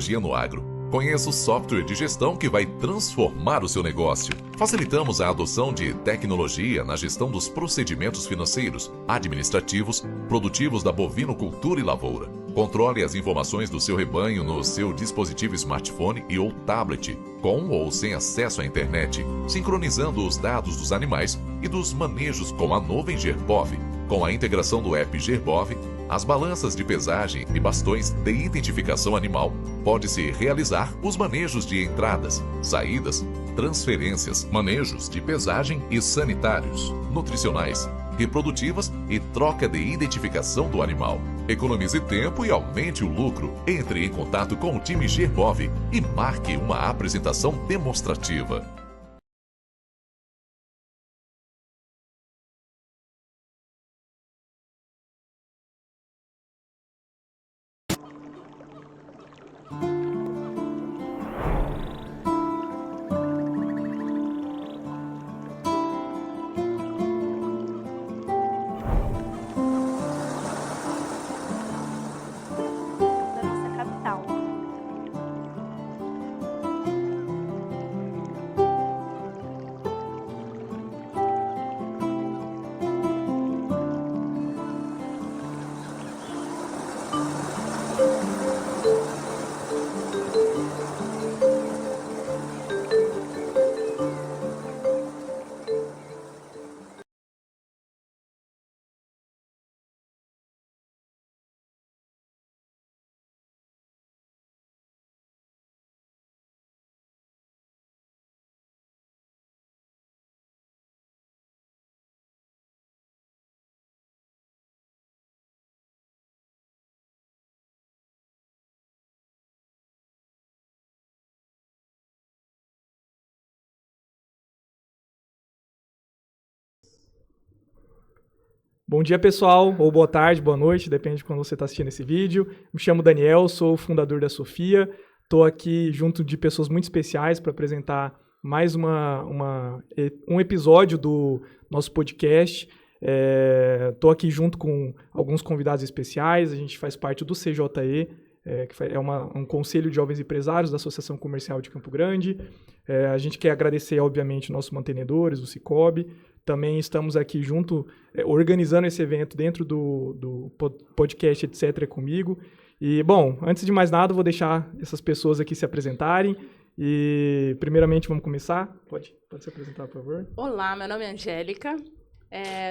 no agro. Conheça o software de gestão que vai transformar o seu negócio. Facilitamos a adoção de tecnologia na gestão dos procedimentos financeiros, administrativos, produtivos da bovinocultura e lavoura. Controle as informações do seu rebanho no seu dispositivo smartphone e ou tablet, com ou sem acesso à internet, sincronizando os dados dos animais e dos manejos com a nuvem Gerbov. Com a integração do app Gerbov, as balanças de pesagem e bastões de identificação animal, pode-se realizar os manejos de entradas, saídas, transferências, manejos de pesagem e sanitários, nutricionais, reprodutivas e troca de identificação do animal. Economize tempo e aumente o lucro. Entre em contato com o time Gerbov e marque uma apresentação demonstrativa. Da nossa capital. Bom dia, pessoal, ou boa tarde, boa noite, depende de quando você está assistindo esse vídeo. Me chamo Daniel, sou o fundador da Sofia. Estou aqui junto de pessoas muito especiais para apresentar mais um episódio do nosso podcast. Estou aqui junto com alguns convidados especiais. A gente faz parte do CJE, que é um conselho de jovens empresários da Associação Comercial de Campo Grande. A gente quer agradecer, obviamente, nossos mantenedores, o Cicobi. Também estamos aqui junto, organizando esse evento dentro do podcast, etc., comigo. E, bom, antes de mais nada, vou deixar essas pessoas aqui se apresentarem. E, primeiramente, vamos começar? Pode se apresentar, por favor? Olá, meu nome é Angélica,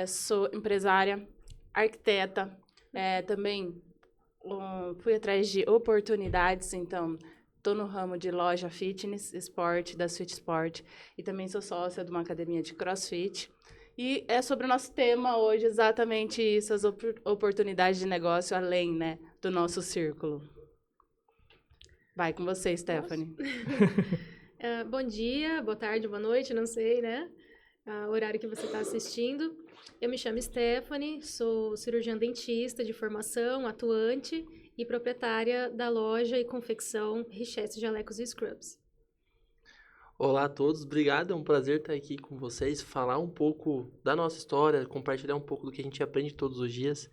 sou empresária, arquiteta, também fui atrás de oportunidades, então estou no ramo de loja fitness, esporte, da Sweet Sport, e também sou sócia de uma academia de CrossFit. E é sobre o nosso tema hoje exatamente isso, as oportunidades de negócio além, né, do nosso círculo. Vai com você, Stephanie. Bom dia, boa tarde, boa noite, não sei, né? O horário que você está assistindo. Eu me chamo Stephanie, sou cirurgiã dentista de formação, atuante e proprietária da loja e confecção Richesse Jalecos e Scrubs. Olá a todos, obrigado, é um prazer estar aqui com vocês, falar um pouco da nossa história, compartilhar um pouco do que a gente aprende todos os dias.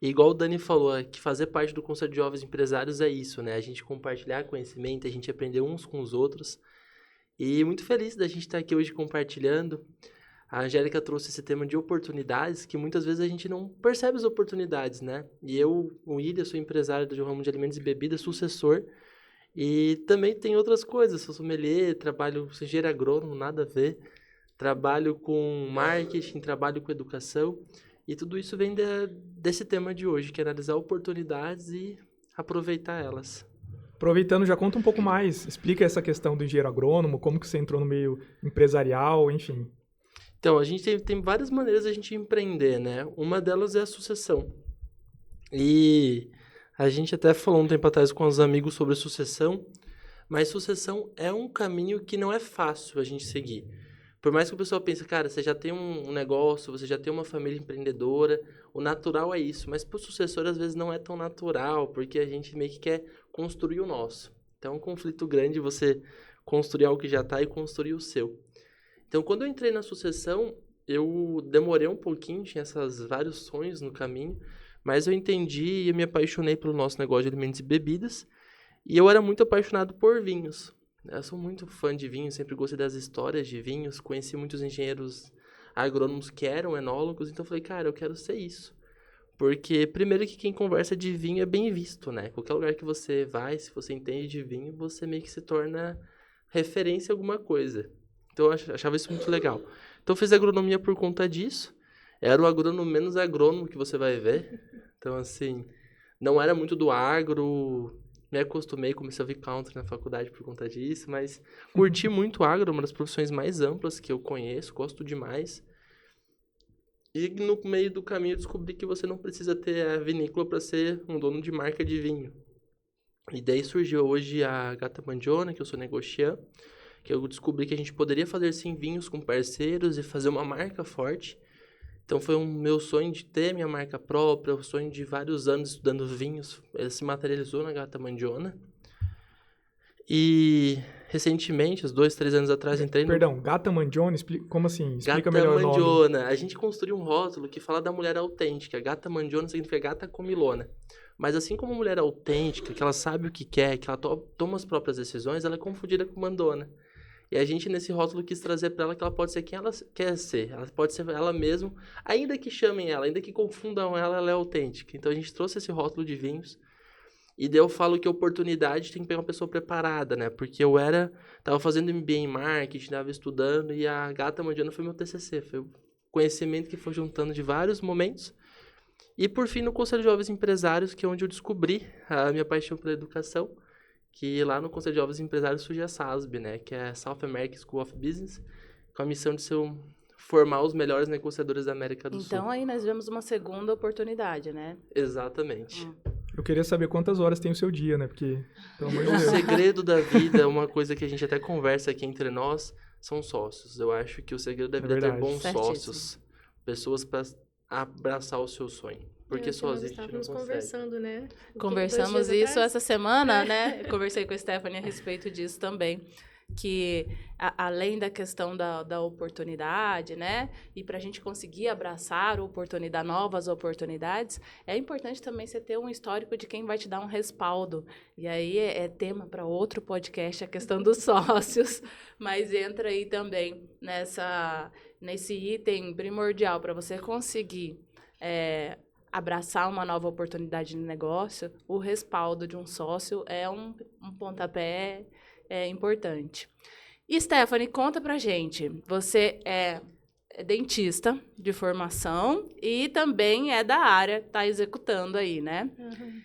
E igual o Dani falou, que fazer parte do Conselho de Jovens Empresários é isso, né? A gente compartilhar conhecimento, a gente aprender uns com os outros. E muito feliz da gente estar aqui hoje compartilhando. A Angélica trouxe esse tema de oportunidades, que muitas vezes a gente não percebe as oportunidades, né? E eu, o William, sou empresário do ramo de alimentos e bebidas, sucessor. E também tem outras coisas, sou sommelier, trabalho, sou engenheiro agrônomo, nada a ver. Trabalho com marketing, trabalho com educação. E tudo isso vem desse tema de hoje, que é analisar oportunidades e aproveitar elas. Aproveitando, já conta um pouco mais. Explica essa questão do engenheiro agrônomo, como que você entrou no meio empresarial, enfim. Então, a gente tem várias maneiras de a gente empreender, né? Uma delas é a sucessão. E a gente até falou um tempo atrás com os amigos sobre sucessão, mas sucessão é um caminho que não é fácil a gente seguir. Por mais que o pessoal pense, cara, você já tem um negócio, você já tem uma família empreendedora, o natural é isso, mas para o sucessor às vezes não é tão natural, porque a gente meio que quer construir o nosso. Então é um conflito grande você construir algo que já está e construir o seu. Então quando eu entrei na sucessão, eu demorei um pouquinho, tinha esses vários sonhos no caminho, mas eu entendi e me apaixonei pelo nosso negócio de alimentos e bebidas. E eu era muito apaixonado por vinhos. Eu sou muito fã de vinhos, sempre gostei das histórias de vinhos, conheci muitos engenheiros agrônomos que eram enólogos, então eu falei, cara, eu quero ser isso. Porque, primeiro que quem conversa de vinho é bem visto, né? Qualquer lugar que você vai, se você entende de vinho, você meio que se torna referência a alguma coisa. Então eu achava isso muito legal. Então eu fiz agronomia por conta disso. Era o agrônomo menos agrônomo que você vai ver. Então, assim, não era muito do agro. Me acostumei, comecei a ouvir country na faculdade por conta disso, mas curti muito o agro, uma das profissões mais amplas que eu conheço, gosto demais. E no meio do caminho eu descobri que você não precisa ter a vinícola para ser um dono de marca de vinho. E daí surgiu hoje a Gata Mangione, que eu sou negociant, que eu descobri que a gente poderia fazer sim vinhos com parceiros e fazer uma marca forte. Então foi um meu sonho de ter minha marca própria, o sonho de vários anos estudando vinhos, ele se materializou na Gata Mangione. E recentemente, uns 2, 3 anos atrás, entrei no... Perdão, Gata Mangione, como assim? Explica Gata melhor o nome. Mangione. A gente construiu um rótulo que fala da mulher autêntica. Gata Mangione significa gata comilona. Mas assim como a mulher autêntica, que ela sabe o que quer, que ela toma as próprias decisões, ela é confundida com mandona. E a gente, nesse rótulo, quis trazer para ela que ela pode ser quem ela quer ser. Ela pode ser ela mesma, ainda que chamem ela, ainda que confundam ela, ela é autêntica. Então a gente trouxe esse rótulo de vinhos. E daí eu falo que a oportunidade tem que pegar uma pessoa preparada, né? Porque eu tava fazendo MBA em marketing, tava estudando, e a Gata Mangione foi meu TCC. Foi o conhecimento que foi juntando de vários momentos. E por fim, no Conselho de Jovens Empresários, que é onde eu descobri a minha paixão pela educação, que lá no Conselho de Jovens Empresários surge a SASB, né? Que é a South American School of Business, com a missão de formar os melhores negociadores da América do Sul. Então aí nós vemos uma segunda oportunidade, né? Exatamente. Eu queria saber quantas horas tem o seu dia, né? Porque, pelo amor de O Deus. segredo da vida, uma coisa que a gente até conversa aqui entre nós, são sócios. Eu acho que o segredo da vida é ter verdade. bons Certíssimo. sócios. Pessoas para abraçar o seu sonho. Porque Nós sozinho a gente não estávamos consegue. conversando, né? Conversamos 2 dias isso atrás. essa semana, né? Eu conversei com a Stephanie a respeito disso também. Que além da questão da oportunidade, né? E para a gente conseguir abraçar novas oportunidades, é importante também você ter um histórico de quem vai te dar um respaldo. E aí é tema para outro podcast, a questão dos sócios. Mas entra aí também nesse item primordial para você conseguir abraçar uma nova oportunidade de negócio. O respaldo de um sócio é um pontapé importante. E, Stephanie, conta pra gente. Você é dentista de formação e também é da área, tá executando aí, né? Uhum.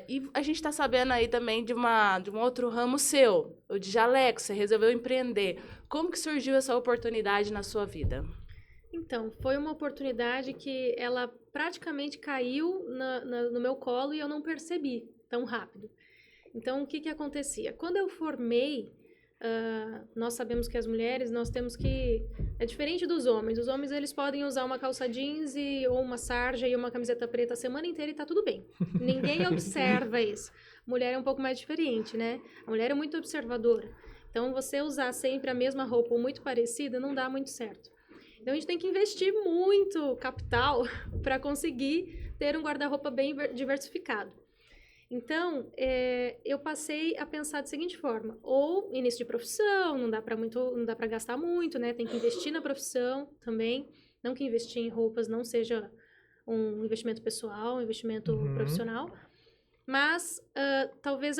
E a gente tá sabendo aí também de um outro ramo seu, o de jaleco, você resolveu empreender. Como que surgiu essa oportunidade na sua vida? Então, foi uma oportunidade que ela praticamente caiu no meu colo e eu não percebi tão rápido. Então, o que acontecia? Quando eu formei, nós sabemos que as mulheres, nós temos que... É diferente dos homens. Os homens, eles podem usar uma calça jeans ou uma sarja e uma camiseta preta a semana inteira e tá tudo bem. Ninguém observa isso. Mulher é um pouco mais diferente, né? A mulher é muito observadora. Então, você usar sempre a mesma roupa ou muito parecida não dá muito certo. Então, a gente tem que investir muito capital para conseguir ter um guarda-roupa bem diversificado. Então, eu passei a pensar da seguinte forma: ou início de profissão, não dá para gastar muito, né? Tem que investir na profissão também. Não que investir em roupas não seja um investimento pessoal, um investimento profissional. Mas talvez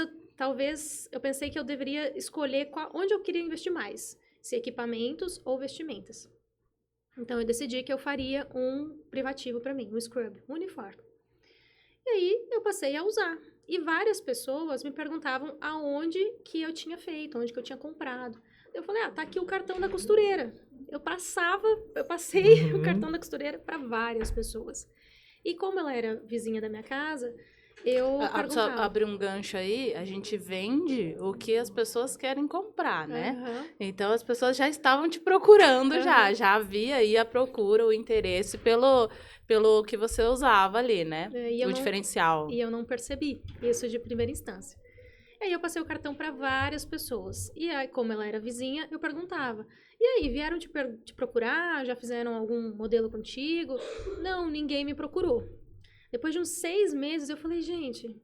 eu pensei que eu deveria escolher onde eu queria investir mais, se equipamentos ou vestimentas. Então, eu decidi que eu faria um privativo para mim, um scrub, um uniforme. E aí, eu passei a usar. E várias pessoas me perguntavam aonde que eu tinha feito, onde que eu tinha comprado. Eu falei, tá aqui o cartão da costureira. Eu passei o cartão da costureira para várias pessoas. E como ela era vizinha da minha casa, eu perguntava. Só abrir um gancho aí, a gente vende o que as pessoas querem comprar, né? Uhum. Então, as pessoas já estavam te procurando já havia aí a procura, o interesse pelo que você usava ali, né? Diferencial. E eu não percebi isso de primeira instância. E aí eu passei o cartão para várias pessoas. E aí, como ela era vizinha, eu perguntava. E aí, vieram te procurar? Já fizeram algum modelo contigo? Não, ninguém me procurou. Depois de uns 6 meses, eu falei, gente,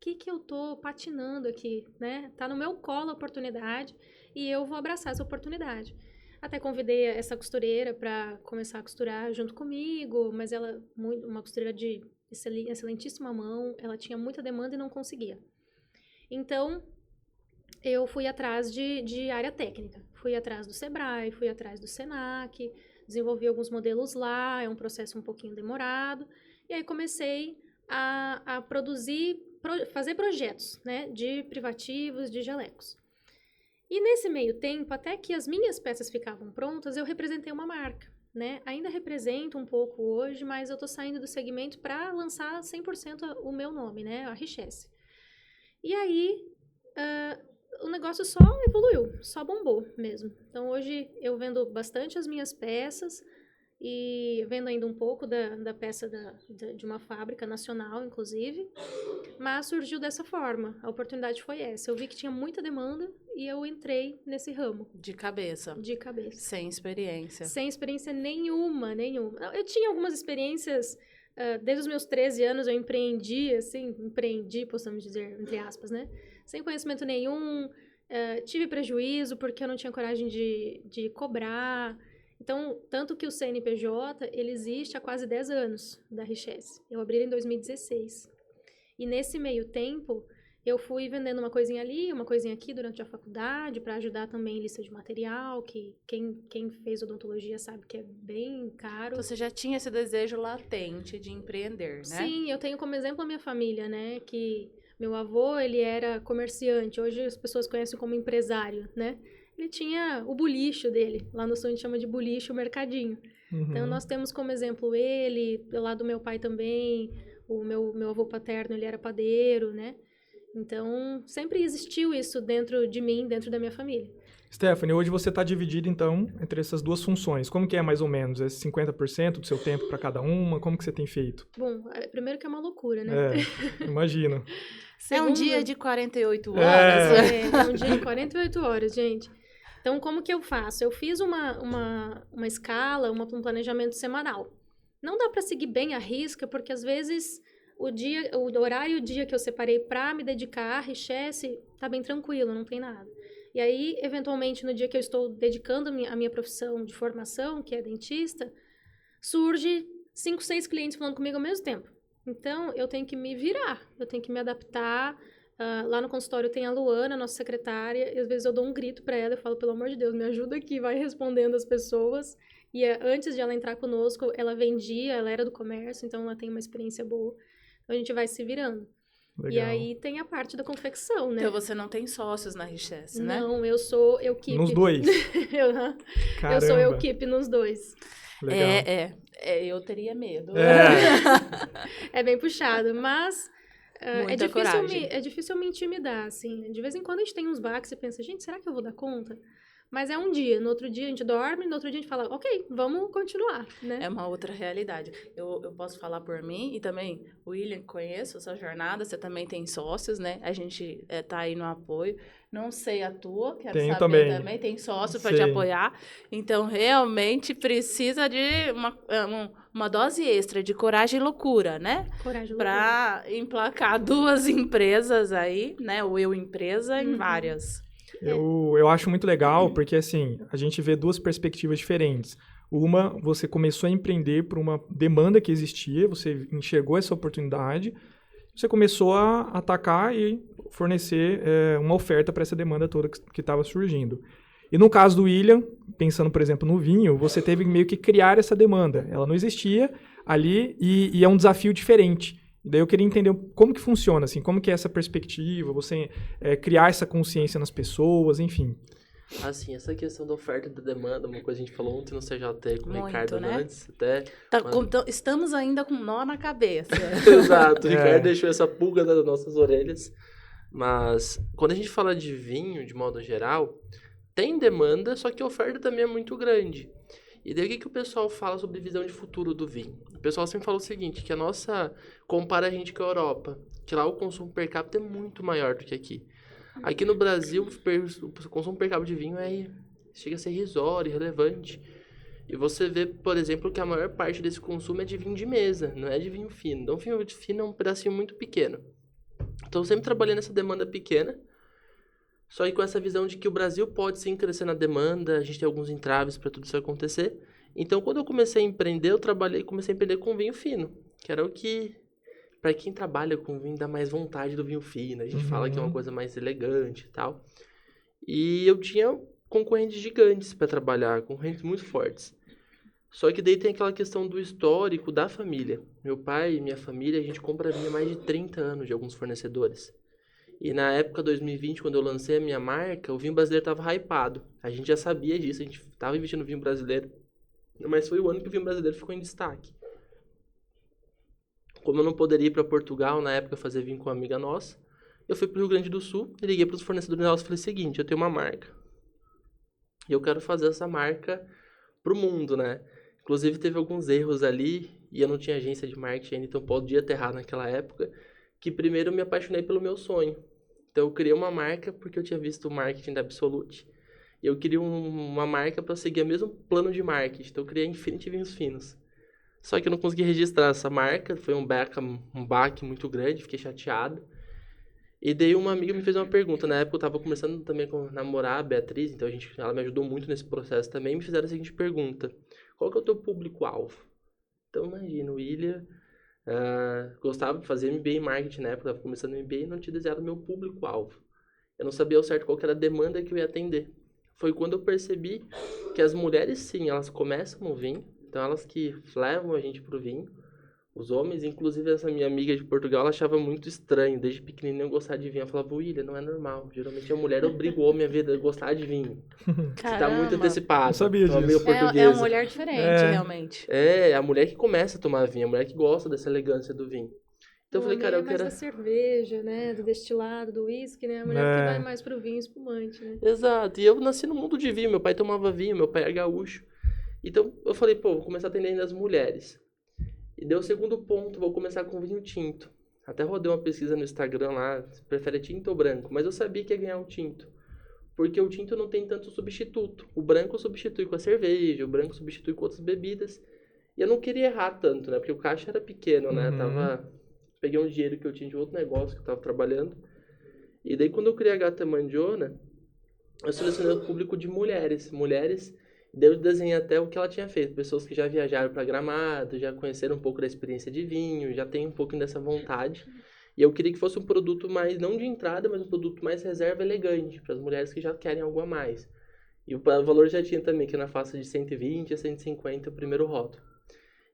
que eu tô patinando aqui, né? Tá no meu colo a oportunidade e eu vou abraçar essa oportunidade. Até convidei essa costureira para começar a costurar junto comigo, mas ela, uma costureira de excelentíssima mão, ela tinha muita demanda e não conseguia. Então, eu fui atrás de área técnica. Fui atrás do Sebrae, fui atrás do Senac, desenvolvi alguns modelos lá, é um processo um pouquinho demorado. E aí comecei a fazer projetos, né, de privativos, de jalecos. E nesse meio tempo, até que as minhas peças ficavam prontas, eu representei uma marca, né? Ainda represento um pouco hoje, mas eu tô saindo do segmento para lançar 100% o meu nome, né? A Richesse. E aí, o negócio só evoluiu, só bombou mesmo. Então, hoje eu vendo bastante as minhas peças e vendo ainda um pouco da peça de uma fábrica nacional, inclusive. Mas surgiu dessa forma, a oportunidade foi essa. Eu vi que tinha muita demanda e eu entrei nesse ramo. De cabeça. De cabeça. Sem experiência. Sem experiência nenhuma. Eu tinha algumas experiências, desde os meus 13 anos eu empreendi, possamos dizer, entre aspas, né? Sem conhecimento nenhum, tive prejuízo porque eu não tinha coragem de cobrar. Então, tanto que o CNPJ, ele existe há quase 10 anos, da Richesse. Eu abri ele em 2016. E nesse meio tempo, eu fui vendendo uma coisinha ali, uma coisinha aqui durante a faculdade, para ajudar também em lista de material, que quem fez odontologia sabe que é bem caro. Você já tinha esse desejo latente de empreender, né? Sim, eu tenho como exemplo a minha família, né? Que meu avô, ele era comerciante, hoje as pessoas conhecem como empresário, né? Ele tinha o bulicho dele, lá no sul a gente chama de bulicho, o mercadinho. Uhum. Então, nós temos como exemplo ele, lá do meu pai também, o meu avô paterno, ele era padeiro, né? Então, sempre existiu isso dentro de mim, dentro da minha família. Stephanie, hoje você está dividida, então, entre essas duas funções. Como que é, mais ou menos? É 50% do seu tempo para cada uma? Como que você tem feito? Bom, primeiro que é uma loucura, né? Imagino. É um dia de 48 horas. É um dia de 48 horas, gente. Então, como que eu faço? Eu fiz uma escala, um planejamento semanal. Não dá para seguir bem à risca, porque às vezes o horário e o dia que eu separei para me dedicar à Richesse tá bem tranquilo, não tem nada. E aí, eventualmente, no dia que eu estou dedicando a minha profissão de formação, que é dentista, surge 5, 6 clientes falando comigo ao mesmo tempo. Então, eu tenho que me virar, eu tenho que me adaptar. Lá no consultório tem a Luana, nossa secretária, e às vezes eu dou um grito para ela, eu falo, pelo amor de Deus, me ajuda aqui, vai respondendo as pessoas. E antes de ela entrar conosco, ela vendia, ela era do comércio, então ela tem uma experiência boa. Então a gente vai se virando. Legal. E aí tem a parte da confecção, né? Então você não tem sócios na Richesse, né? Não, eu sou equipe. Nos dois? Eu sou equipe nos dois. Legal. Eu teria medo. É bem puxado, mas é difícil me intimidar, assim. De vez em quando a gente tem uns baques e pensa, gente, será que eu vou dar conta? Mas é um dia, no outro dia a gente dorme, no outro dia a gente fala, ok, vamos continuar, né? É uma outra realidade. Eu posso falar por mim e também, William, conheço essa jornada, você também tem sócios, né? A gente tá aí no apoio. Não sei a tua, quero Tenho saber também. Tem sócio para te apoiar. Então, realmente precisa de uma dose extra de coragem e loucura, né? Coragem e loucura. Para emplacar 2 empresas aí, né? O Eu Empresa em várias. Eu acho muito legal, porque assim, a gente vê 2 perspectivas diferentes. Uma, você começou a empreender por uma demanda que existia, você enxergou essa oportunidade, você começou a atacar e fornecer uma oferta para essa demanda toda que estava surgindo. E no caso do William, pensando, por exemplo, no vinho, você teve meio que criar essa demanda. Ela não existia ali e é um desafio diferente. E daí eu queria entender como que funciona, assim, como que é essa perspectiva, você criar essa consciência nas pessoas, enfim. Assim, essa questão da oferta e da demanda, uma coisa que a gente falou ontem no CJT com o Ricardo, né? Antes, até... Estamos ainda com nó na cabeça. Exato, o Ricardo deixou essa pulga nas nossas orelhas. Mas, quando a gente fala de vinho, de modo geral, tem demanda, só que a oferta também é muito grande. E daí o que o pessoal fala sobre visão de futuro do vinho? O pessoal sempre fala o seguinte, que a nossa... Compara a gente com a Europa, que lá o consumo per capita é muito maior do que aqui. Aqui no Brasil, o consumo per capita de vinho chega a ser irrisório, irrelevante. E você vê, por exemplo, que a maior parte desse consumo é de vinho de mesa, não é de vinho fino. Então, vinho fino é um pedacinho muito pequeno. Então, eu sempre trabalhei nessa demanda pequena, só que com essa visão de que o Brasil pode sim crescer na demanda, a gente tem alguns entraves para tudo isso acontecer. Então, quando eu comecei a empreender, comecei a empreender com vinho fino, que era o que, para quem trabalha com vinho, dá mais vontade do vinho fino. A gente fala que é uma coisa mais elegante e tal. E eu tinha concorrentes gigantes para trabalhar, concorrentes muito fortes. Só que daí tem aquela questão do histórico da família. Meu pai e minha família, a gente compra vinho há mais de 30 anos de alguns fornecedores. E na época 2020, quando eu lancei a minha marca, o vinho brasileiro estava hypado. A gente já sabia disso, a gente estava investindo no vinho brasileiro. Mas foi o ano que o vinho brasileiro ficou em destaque. Como eu não poderia ir para Portugal, na época fazer vinho com uma amiga nossa, eu fui para o Rio Grande do Sul e liguei para os fornecedores e falei o seguinte, eu tenho uma marca. E eu quero fazer essa marca pro mundo, né? Inclusive teve alguns erros ali e eu não tinha agência de marketing ainda, então podia ter errado naquela época, que primeiro eu me apaixonei pelo meu sonho. Então eu criei uma marca porque eu tinha visto o marketing da Absolute. E eu queria uma marca para seguir o mesmo plano de marketing. Então eu criei a Infinity Vinhos Finos. Só que eu não consegui registrar essa marca, foi um baque muito grande, fiquei chateado. E daí uma amiga me fez uma pergunta, na época eu estava começando também a namorar a Beatriz, então ela me ajudou muito nesse processo também, me fizeram a seguinte pergunta, qual que é o teu público-alvo? Então imagina, o William gostava de fazer MBA em marketing na época, estava começando MBA e não tinha desenhado meu público-alvo. Eu não sabia ao certo qual que era a demanda que eu ia atender. Foi quando eu percebi que as mulheres sim, elas começam no vinho, então elas que levam a gente pro vinho. Os homens, inclusive essa minha amiga de Portugal, ela achava muito estranho. Desde pequenininho eu gostava de vinho. Ela falava, William, não é normal. Geralmente a mulher obriga o homem a gostar de vinho. Você tá muito antecipado. Não sabia disso. Meio É portuguesa. uma mulher diferente, realmente. É a mulher que começa a tomar vinho. A mulher que gosta dessa elegância do vinho. Então eu falei, cara, eu mais quero... da cerveja, né? Do destilado, do uísque, né? A mulher que vai mais pro vinho espumante, né? Exato. E eu nasci no mundo de vinho. Meu pai tomava vinho, meu pai é gaúcho. Então eu falei, pô, vou começar atendendo as mulheres. E deu o segundo ponto, vou começar com vinho tinto. Até rodei uma pesquisa no Instagram lá, se prefere tinto ou branco, mas eu sabia que ia ganhar o tinto. Porque o tinto não tem tanto substituto. O branco substitui com a cerveja, o branco substitui com outras bebidas. E eu não queria errar tanto, né? Porque o caixa era pequeno, né? Peguei um dinheiro que eu tinha de outro negócio que eu tava trabalhando. E daí quando eu criei a Gata Mandioana, eu selecionei o público de mulheres. Daí eu desenhei até o que ela tinha feito. Pessoas que já viajaram para Gramado, já conheceram um pouco da experiência de vinho, já tem um pouquinho dessa vontade. E eu queria que fosse um produto mais, não de entrada, mas um produto mais reserva elegante, para as mulheres que já querem algo a mais. E o valor já tinha também, que é na faixa de 120 a 150 o primeiro rótulo.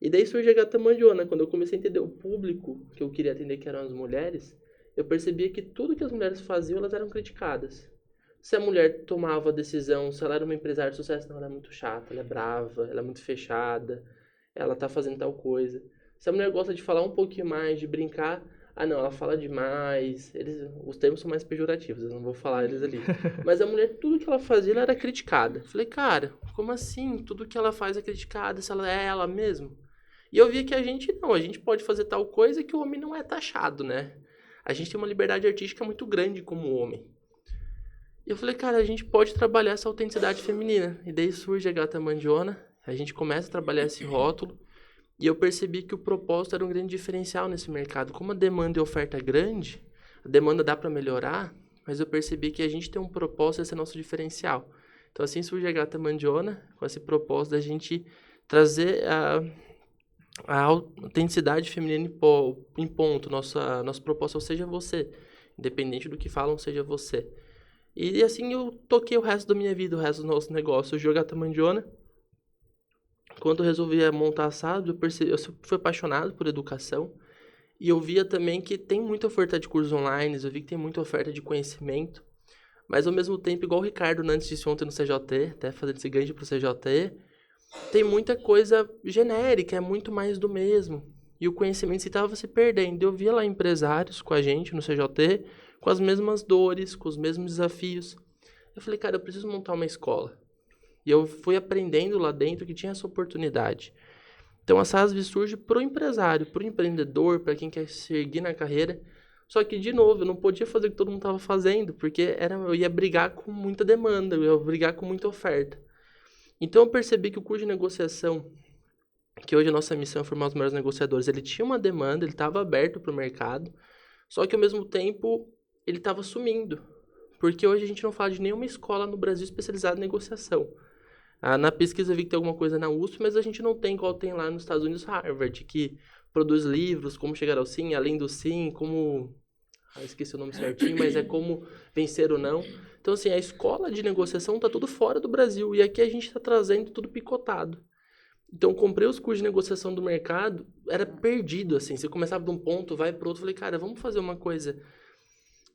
E daí surge a Gata Mandioana. Quando eu comecei a entender o público que eu queria atender, que eram as mulheres, eu percebia que tudo que as mulheres faziam, elas eram criticadas. Se a mulher tomava a decisão, se ela era uma empresária de sucesso, não, ela é muito chata, ela é brava, ela é muito fechada, ela tá fazendo tal coisa. Se a mulher gosta de falar um pouquinho mais, de brincar, não, ela fala demais. Os termos são mais pejorativos, eu não vou falar eles ali. Mas a mulher, tudo que ela fazia, ela era criticada. Falei, cara, como assim? Tudo que ela faz é criticada, se ela é ela mesma? E eu via que a gente pode fazer tal coisa que o homem não é taxado, né? A gente tem uma liberdade artística muito grande como homem. E eu falei, cara, a gente pode trabalhar essa autenticidade feminina. E daí surge a Gata Mandioana, a gente começa a trabalhar esse rótulo, e eu percebi que o propósito era um grande diferencial nesse mercado. Como a demanda e a oferta é grande, a demanda dá para melhorar, mas eu percebi que a gente tem um propósito, esse é nosso diferencial. Então assim surge a Gata Mandioana, com esse propósito da gente trazer a autenticidade feminina em ponto. Nosso propósito é seja você, independente do que falam, seja você. E assim eu toquei o resto da minha vida, o resto do nosso negócio. Eu joguei a Gata Mandioana. Quando eu resolvi montar a SAD, eu fui apaixonado por educação. E eu via também que tem muita oferta de cursos online, eu vi que tem muita oferta de conhecimento. Mas ao mesmo tempo, igual o Ricardo Nantes disse ontem no CJT, até fazendo esse gancho pro CJT, tem muita coisa genérica, é muito mais do mesmo. E o conhecimento se estava se perdendo. Eu via lá empresários com a gente no CJT, com as mesmas dores, com os mesmos desafios. Eu falei, cara, eu preciso montar uma escola. E eu fui aprendendo lá dentro que tinha essa oportunidade. Então a SASV surge para o empresário, para o empreendedor, para quem quer seguir na carreira. Só que, de novo, eu não podia fazer o que todo mundo estava fazendo, porque eu ia brigar com muita demanda, eu ia brigar com muita oferta. Então eu percebi que o curso de negociação, que hoje a nossa missão é formar os melhores negociadores, ele tinha uma demanda, ele estava aberto para o mercado, Só que, ao mesmo tempo, ele estava sumindo. Porque hoje a gente não fala de nenhuma escola no Brasil especializada em negociação. Na pesquisa eu vi que tem alguma coisa na USP, mas a gente não tem igual tem lá nos Estados Unidos, Harvard, que produz livros, como chegar ao sim, além do sim, como... esqueci o nome certinho, mas é como vencer ou não. Então, assim, a escola de negociação está tudo fora do Brasil. E aqui a gente está trazendo tudo picotado. Então, comprei os cursos de negociação do mercado, era perdido, assim. Você começava de um ponto, vai para outro. Falei, cara, vamos fazer uma coisa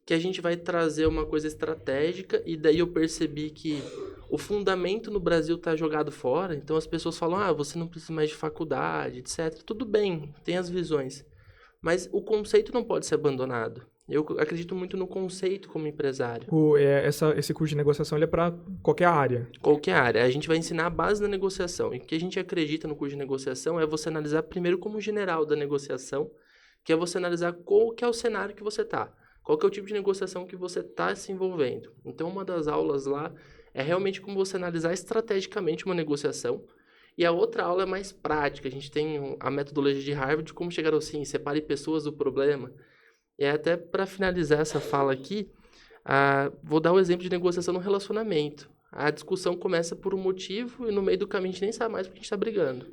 que a gente vai trazer uma coisa estratégica. E daí eu percebi que o fundamento no Brasil está jogado fora. Então, as pessoas falam, você não precisa mais de faculdade, etc. Tudo bem, tem as visões. Mas o conceito não pode ser abandonado. Eu acredito muito no conceito como empresário. Esse curso de negociação ele é para qualquer área? Qualquer área. A gente vai ensinar a base da negociação. E o que a gente acredita no curso de negociação é você analisar primeiro como general da negociação, que é você analisar qual que é o cenário que você está. Qual que é o tipo de negociação que você está se envolvendo. Então, uma das aulas lá é realmente como você analisar estrategicamente uma negociação. E a outra aula é mais prática. A gente tem a metodologia de Harvard de como chegar ao sim, separe pessoas do problema. E até para finalizar essa fala aqui, vou dar o exemplo de negociação no relacionamento. A discussão começa por um motivo e no meio do caminho a gente nem sabe mais porque a gente está brigando.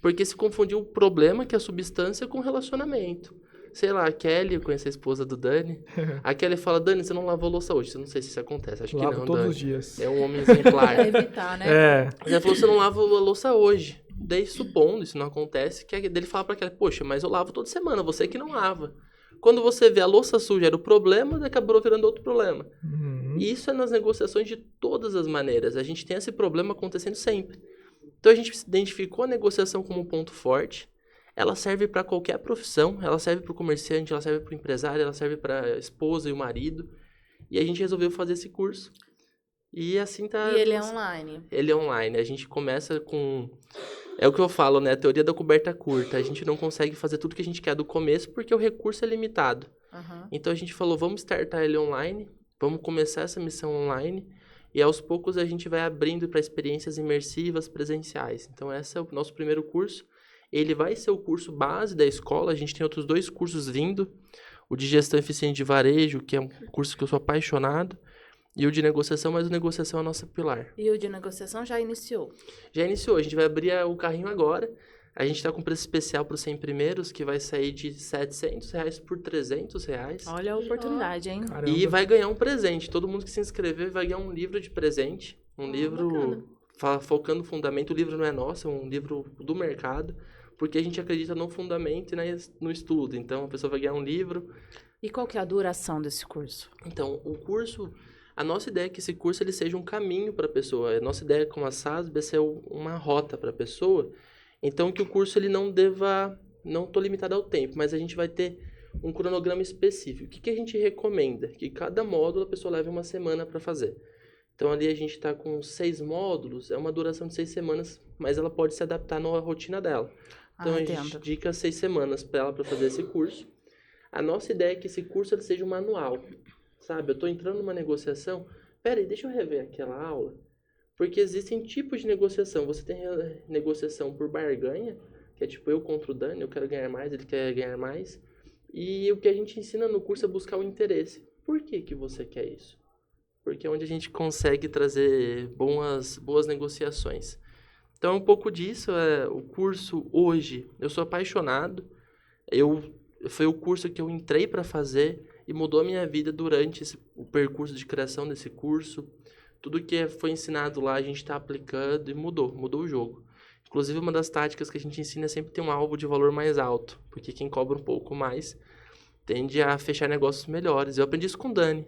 Porque se confundiu o problema, que é a substância, com o relacionamento. Sei lá, a Kelly, eu conheço a esposa do Dani. A Kelly fala, Dani, você não lavou louça hoje. Eu não sei se isso acontece, acho Lavo que não, todos Dani. os dias. É um homem exemplar. Pra evitar, né? Mas ela falou, você não lava a louça hoje. Daí, supondo, isso não acontece, que ele fala pra Kelly, poxa, mas eu lavo toda semana, você que não lava. Quando você vê a louça suja era o problema, daí acabou virando outro problema. Uhum. E isso é nas negociações de todas as maneiras. A gente tem esse problema acontecendo sempre. Então, a gente identificou a negociação como um ponto forte. Ela serve para qualquer profissão. Ela serve para o comerciante, ela serve para o empresário, ela serve para a esposa e o marido. E a gente resolveu fazer esse curso. E assim tá... E ele é online? Ele é online. A gente começa com... É o que eu falo, né? A teoria da coberta curta. A gente não consegue fazer tudo que a gente quer do começo porque o recurso é limitado. Uhum. Então, a gente falou, vamos startar ele online, vamos começar essa missão online e aos poucos a gente vai abrindo para experiências imersivas presenciais. Então, esse é o nosso primeiro curso. Ele vai ser o curso base da escola. A gente tem outros 2 cursos vindo. O de gestão eficiente de varejo, que é um curso que eu sou apaixonado. E o de negociação, mas o negociação é a nossa pilar. E o de negociação já iniciou? Já iniciou. A gente vai abrir o carrinho agora. A gente está com preço especial para os 100 primeiros, que vai sair de R$700 por R$300. Olha a oportunidade, hein? Caramba. E vai ganhar um presente. Todo mundo que se inscrever vai ganhar um livro de presente. Um livro focando no fundamento. O livro não é nosso, é um livro do mercado. Porque a gente acredita no fundamento e no estudo. Então, a pessoa vai ganhar um livro. E qual que é a duração desse curso? Então, o curso... A nossa ideia é que esse curso ele seja um caminho para a pessoa. A nossa ideia como a SASB é ser uma rota para a pessoa. Então, que o curso ele não deva... Não estou limitado ao tempo, mas a gente vai ter um cronograma específico. O que a gente recomenda? Que cada módulo a pessoa leve uma semana para fazer. Então, ali a gente está com 6 módulos. É uma duração de 6 semanas, mas ela pode se adaptar na rotina dela. Então, a gente indica 6 semanas para ela para fazer esse curso. A nossa ideia é que esse curso ele seja um manual. Sabe, eu estou entrando numa negociação, peraí, deixa eu rever aquela aula, porque existem tipos de negociação. Você tem negociação por barganha, que é tipo eu contra o Dani, eu quero ganhar mais, ele quer ganhar mais, e o que a gente ensina no curso é buscar o interesse. Por que que você quer isso? Porque é onde a gente consegue trazer boas negociações. Então, um pouco disso, o curso hoje, eu sou apaixonado, foi o curso que eu entrei para fazer, e mudou a minha vida durante o percurso de criação desse curso. Tudo que foi ensinado lá, a gente está aplicando e mudou o jogo. Inclusive, uma das táticas que a gente ensina é sempre ter um alvo de valor mais alto, porque quem cobra um pouco mais tende a fechar negócios melhores. Eu aprendi isso com o Dani.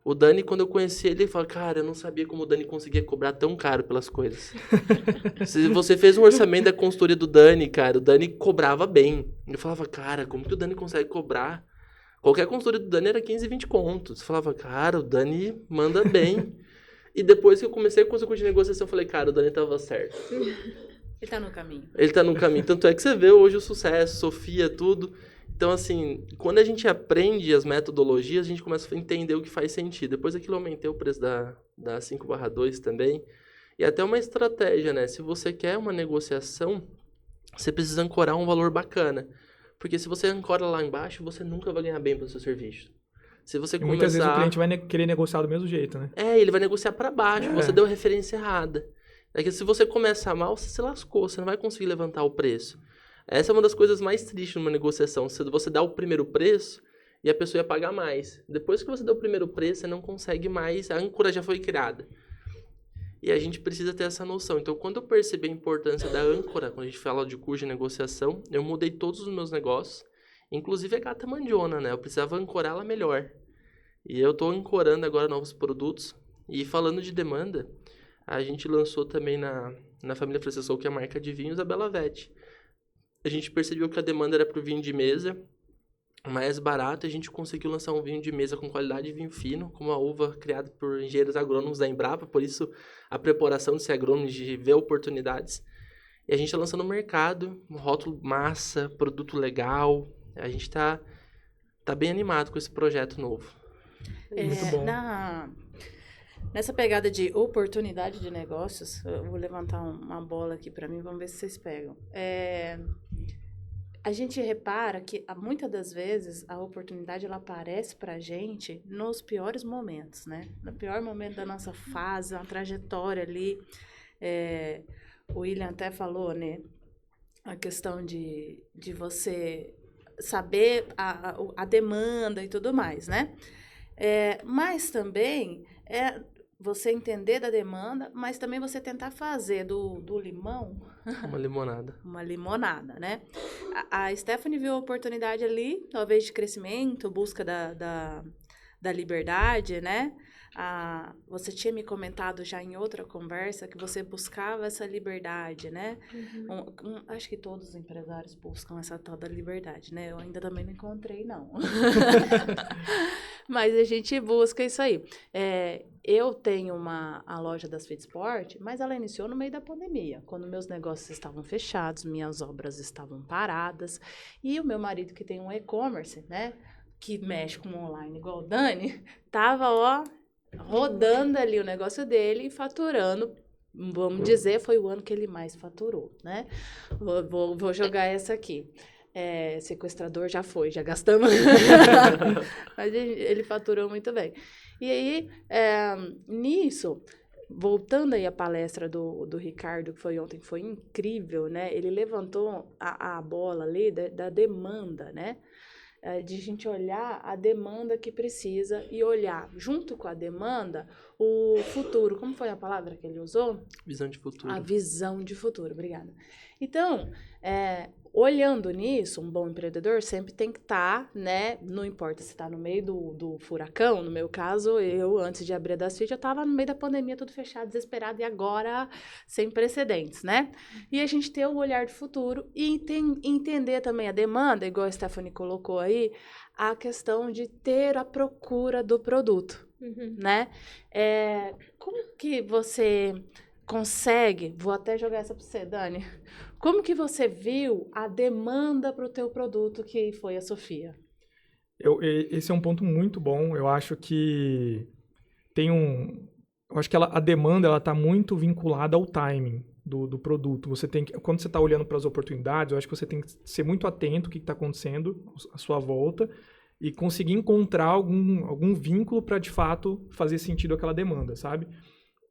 O Dani, quando eu conheci ele falou, cara, eu não sabia como o Dani conseguia cobrar tão caro pelas coisas. Se você fez um orçamento da consultoria do Dani, cara, o Dani cobrava bem. Eu falava, cara, como que o Dani consegue cobrar? Qualquer consultoria do Dani era 15, 20 contos. Eu falava, cara, o Dani manda bem. E depois que eu comecei com o curso de negociação, eu falei, cara, o Dani tava certo. Ele tá no caminho. Ele tá no caminho. Tanto é que você vê hoje o sucesso, Sofia, tudo. Então, assim, quando a gente aprende as metodologias, a gente começa a entender o que faz sentido. Depois aquilo aumentei o preço da 5/2 também. E até uma estratégia, né? Se você quer uma negociação, você precisa ancorar um valor bacana. Porque se você ancora lá embaixo, você nunca vai ganhar bem pelo seu serviço. Se você E muitas vezes o começar... cliente vai querer negociar do mesmo jeito, né? ele vai negociar para baixo, É. você deu a referência errada. É que se você começar mal, você se lascou, você não vai conseguir levantar o preço. Essa é uma das coisas mais tristes numa negociação, se você dá o primeiro preço e a pessoa ia pagar mais. Depois que você deu o primeiro preço, você não consegue mais, a âncora já foi criada. E a gente precisa ter essa noção. Então, quando eu percebi a importância da âncora, quando a gente fala de custo de negociação, eu mudei todos os meus negócios, inclusive a gata mandiona, né? Eu precisava ancorá-la melhor. E eu estou ancorando agora novos produtos. E falando de demanda, a gente lançou também na família Francisco, que é a marca de vinhos, a Bela Vete. A gente percebeu que a demanda era para o vinho de mesa, mais barato, a gente conseguiu lançar um vinho de mesa com qualidade de vinho fino, com uma uva criada por engenheiros agrônomos da Embrapa, por isso a preparação de ser agrônomo, de ver oportunidades. E a gente está lançando no mercado, um rótulo massa, produto legal. A gente está bem animado com esse projeto novo. Muito bom. Nessa pegada de oportunidade de negócios, eu vou levantar uma bola aqui para mim, vamos ver se vocês pegam. A gente repara que muitas das vezes a oportunidade ela aparece para a gente nos piores momentos, né? No pior momento da nossa fase, uma trajetória ali. O William até falou, né? A questão de você saber a demanda e tudo mais, né? Mas também você entender da demanda, mas também você tentar fazer do limão Uma limonada. uma limonada, né? A Stephanie viu a oportunidade ali, talvez de crescimento, busca da liberdade, né? Você tinha me comentado já em outra conversa que você buscava essa liberdade, né? Acho que todos os empresários buscam essa tal da liberdade, né? Eu ainda também não encontrei, não. Mas a gente busca isso aí. Eu tenho a loja da Sweet Sport, mas ela iniciou no meio da pandemia, quando meus negócios estavam fechados, minhas obras estavam paradas, e o meu marido, que tem um e-commerce, né? Que mexe com online igual o Dani, tava, rodando ali o negócio dele e faturando. Vamos dizer, foi o ano que ele mais faturou, né? Vou jogar essa aqui. Sequestrador já foi, já gastamos. Mas ele faturou muito bem. E aí, nisso, voltando aí à palestra do Ricardo, que foi ontem, que foi incrível, né? Ele levantou a bola ali da demanda, né? De a gente olhar a demanda que precisa e olhar, junto com a demanda, o futuro. Como foi a palavra que ele usou? Visão de futuro. A visão de futuro, obrigada. Então, olhando nisso, um bom empreendedor sempre tem que estar, né? Não importa se está no meio do furacão, no meu caso, eu, antes de abrir a da Suite, eu estava no meio da pandemia, tudo fechado, desesperado, e agora sem precedentes, né? E a gente ter o olhar do futuro e entender também a demanda, igual a Stephanie colocou aí, a questão de ter a procura do produto, né? Como que você consegue, vou até jogar essa para você, Dani, como que você viu a demanda para o teu produto que foi a Sofia? Esse é um ponto muito bom. Eu acho que eu acho que a demanda ela está muito vinculada ao timing do produto. Quando você está olhando para as oportunidades, eu acho que você tem que ser muito atento ao que está acontecendo à sua volta e conseguir encontrar algum vínculo para, de fato, fazer sentido aquela demanda, sabe?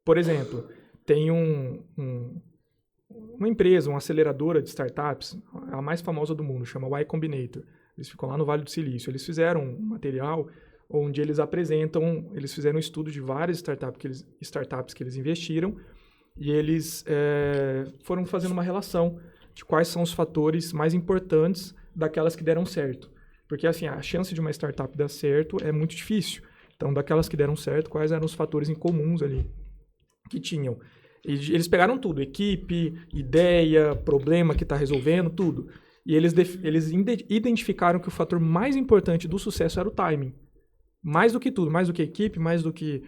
Por exemplo, tem uma empresa, uma aceleradora de startups, a mais famosa do mundo, chama Y Combinator. Eles ficam lá no Vale do Silício. Eles fizeram um material onde eles fizeram um estudo de várias startups que eles investiram e eles foram fazendo uma relação de quais são os fatores mais importantes daquelas que deram certo. Porque, assim, a chance de uma startup dar certo é muito difícil. Então, daquelas que deram certo, quais eram os fatores incomuns ali que tinham? E eles pegaram tudo, equipe, ideia, problema que está resolvendo, tudo. E eles identificaram que o fator mais importante do sucesso era o timing. Mais do que tudo, mais do que a equipe, mais do que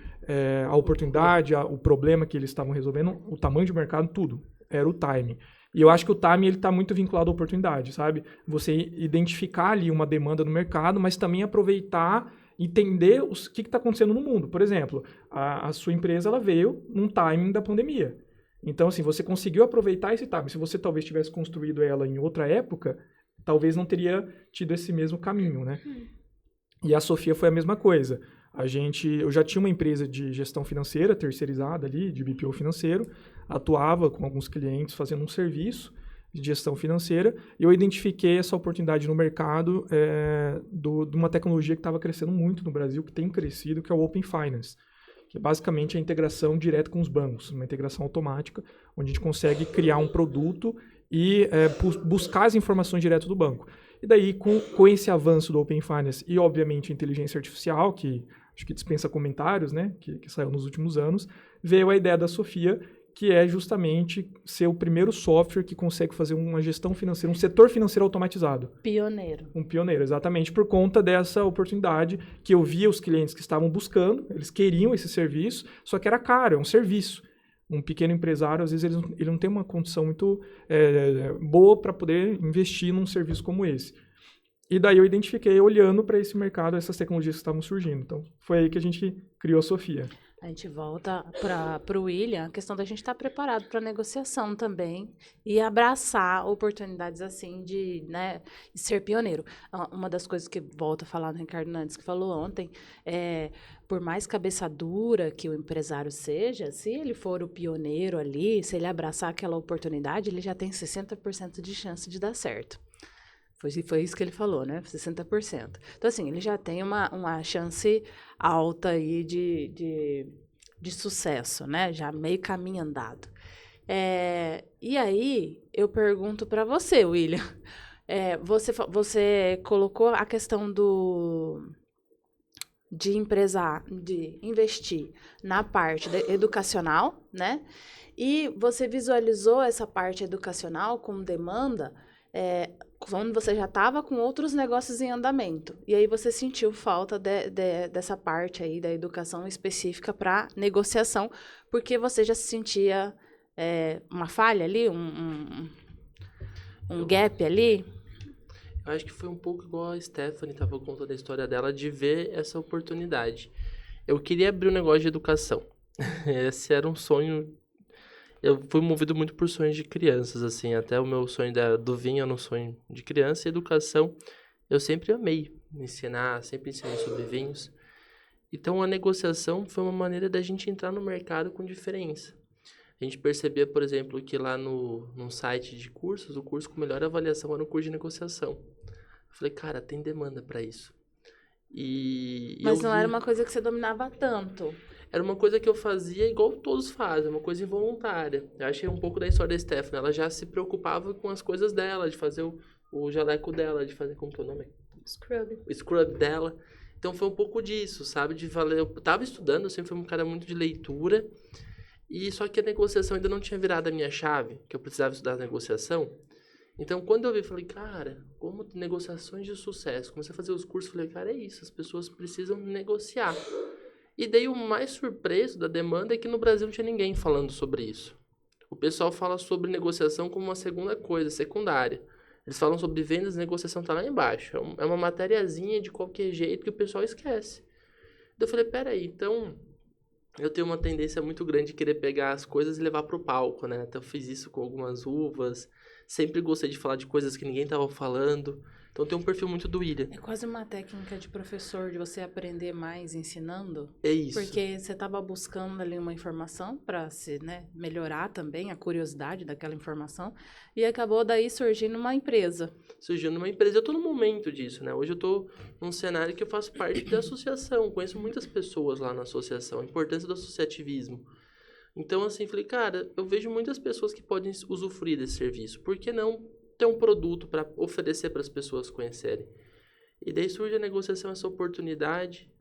a oportunidade, o problema que eles estavam resolvendo, o tamanho de mercado, tudo. Era o timing. E eu acho que o timing está muito vinculado à oportunidade, sabe? Você identificar ali uma demanda no mercado, mas também aproveitar, entender o que está acontecendo no mundo. Por exemplo, a sua empresa ela veio num timing da pandemia. Então, assim, você conseguiu aproveitar esse timing. Se você talvez tivesse construído ela em outra época, talvez não teria tido esse mesmo caminho, né? E a Sofia foi a mesma coisa. Eu já tinha uma empresa de gestão financeira terceirizada ali, de BPO financeiro, atuava com alguns clientes fazendo um serviço de gestão financeira, e eu identifiquei essa oportunidade no mercado de uma tecnologia que estava crescendo muito no Brasil, que tem crescido, que é o Open Finance, que é basicamente a integração direta com os bancos, uma integração automática, onde a gente consegue criar um produto e buscar as informações direto do banco. E daí, com esse avanço do Open Finance e, obviamente, a inteligência artificial, que acho que dispensa comentários, né, que saiu nos últimos anos, veio a ideia da Sofia, que é justamente ser o primeiro software que consegue fazer uma gestão financeira, um setor financeiro automatizado. Pioneiro. Um pioneiro, exatamente, por conta dessa oportunidade que eu via os clientes que estavam buscando, eles queriam esse serviço, só que era caro, é um serviço. Um pequeno empresário, às vezes, ele não tem uma condição muito boa para poder investir num serviço como esse. E daí eu identifiquei, olhando para esse mercado, essas tecnologias que estavam surgindo. Então, foi aí que a gente criou a Sofia. A gente volta para o William, a questão da gente estar preparado para negociação também e abraçar oportunidades assim de ser pioneiro. Uma das coisas que volta a falar no Ricardo Nantes, que falou ontem, por mais cabeça dura que o empresário seja, se ele for o pioneiro ali, se ele abraçar aquela oportunidade, ele já tem 60% de chance de dar certo. Foi isso que ele falou, né? 60%. Então, assim, ele já tem uma chance alta aí de sucesso, né? Já meio caminho andado. E aí, eu pergunto para você, William. Você colocou a questão de investir na parte educacional, né? E você visualizou essa parte educacional com demanda quando você já estava com outros negócios em andamento. E aí você sentiu falta dessa parte aí da educação específica para negociação, porque você já se sentia uma falha ali, um gap ali? Eu acho que foi um pouco igual a Stephanie estava contando a história dela, de ver essa oportunidade. Eu queria abrir um negócio de educação. Esse era um sonho. Eu fui movido muito por sonhos de crianças, assim. Até o meu sonho do vinho era um sonho de criança. E educação, eu sempre amei ensinar, sempre ensinei sobre vinhos. Então, a negociação foi uma maneira da gente entrar no mercado com diferença. A gente percebia, por exemplo, que lá num site de cursos, o curso com melhor avaliação era o curso de negociação. Eu falei, cara, tem demanda para isso. Mas não era uma coisa que você dominava tanto. Era uma coisa que eu fazia igual todos fazem, uma coisa involuntária. Eu achei um pouco da história da Stephanie. Ela já se preocupava com as coisas dela, de fazer o jaleco dela, de fazer, como que é o nome? Scrub. O scrub dela. Então foi um pouco disso, sabe? De valer. Eu tava estudando, eu sempre fui um cara muito de leitura. E só que a negociação ainda não tinha virado a minha chave, que eu precisava estudar negociação. Então, quando eu vi, falei, cara, como negociações de sucesso. Comecei a fazer os cursos, falei, cara, é isso, as pessoas precisam negociar. E daí o mais surpreso da demanda é que no Brasil não tinha ninguém falando sobre isso. O pessoal fala sobre negociação como uma segunda coisa, secundária. Eles falam sobre vendas, negociação tá lá embaixo. É uma matériazinha de qualquer jeito que o pessoal esquece. Daí eu falei, peraí, então eu tenho uma tendência muito grande de querer pegar as coisas e levar pro palco, né? Até eu fiz isso com algumas uvas. Sempre gostei de falar de coisas que ninguém tava falando. Então tem um perfil muito do William. É quase uma técnica de professor, de você aprender mais ensinando. É isso. Porque você estava buscando ali uma informação para melhorar também a curiosidade daquela informação. E acabou daí surgindo uma empresa. Surgindo uma empresa. Eu estou no momento disso, né? Hoje eu estou num cenário que eu faço parte da associação. Conheço muitas pessoas lá na associação. A importância do associativismo. Então, assim, falei, cara, eu vejo muitas pessoas que podem usufruir desse serviço. Por que não ter um produto para oferecer para as pessoas conhecerem? E daí surge a negociação, essa oportunidade.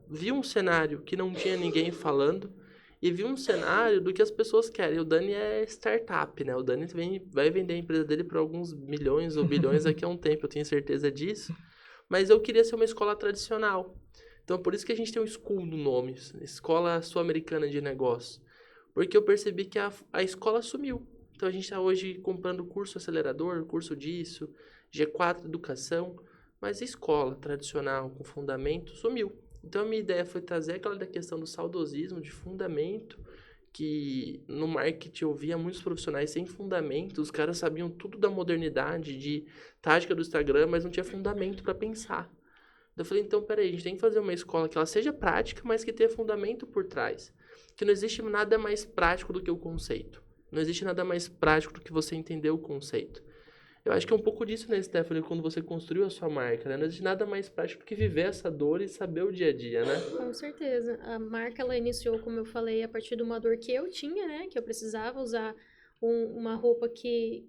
Vi um cenário que não tinha ninguém falando e vi um cenário do que as pessoas querem. O Dani é startup, né? O Dani vai vender a empresa dele por alguns milhões ou bilhões daqui a um tempo, eu tenho certeza disso. Mas eu queria ser uma escola tradicional. Então, por isso que a gente tem um school no nome, Escola Sul-Americana de Negócios. Porque eu percebi que a escola sumiu. Então, a gente está hoje comprando curso acelerador, curso disso, G4 Educação, mas a escola tradicional, com fundamento, sumiu. Então, a minha ideia foi trazer aquela da questão do saudosismo, de fundamento, que no marketing eu via muitos profissionais sem fundamento, os caras sabiam tudo da modernidade, de tática do Instagram, mas não tinha fundamento para pensar. Eu falei, então, peraí, a gente tem que fazer uma escola que ela seja prática, mas que tenha fundamento por trás. Que não existe nada mais prático do que o conceito. Não existe nada mais prático do que você entender o conceito. Eu acho que é um pouco disso, né, Stephanie, quando você construiu a sua marca, né? Não existe nada mais prático do que viver essa dor e saber o dia a dia, né? Com certeza. A marca, ela iniciou, como eu falei, a partir de uma dor que eu tinha, né? Que eu precisava usar uma roupa que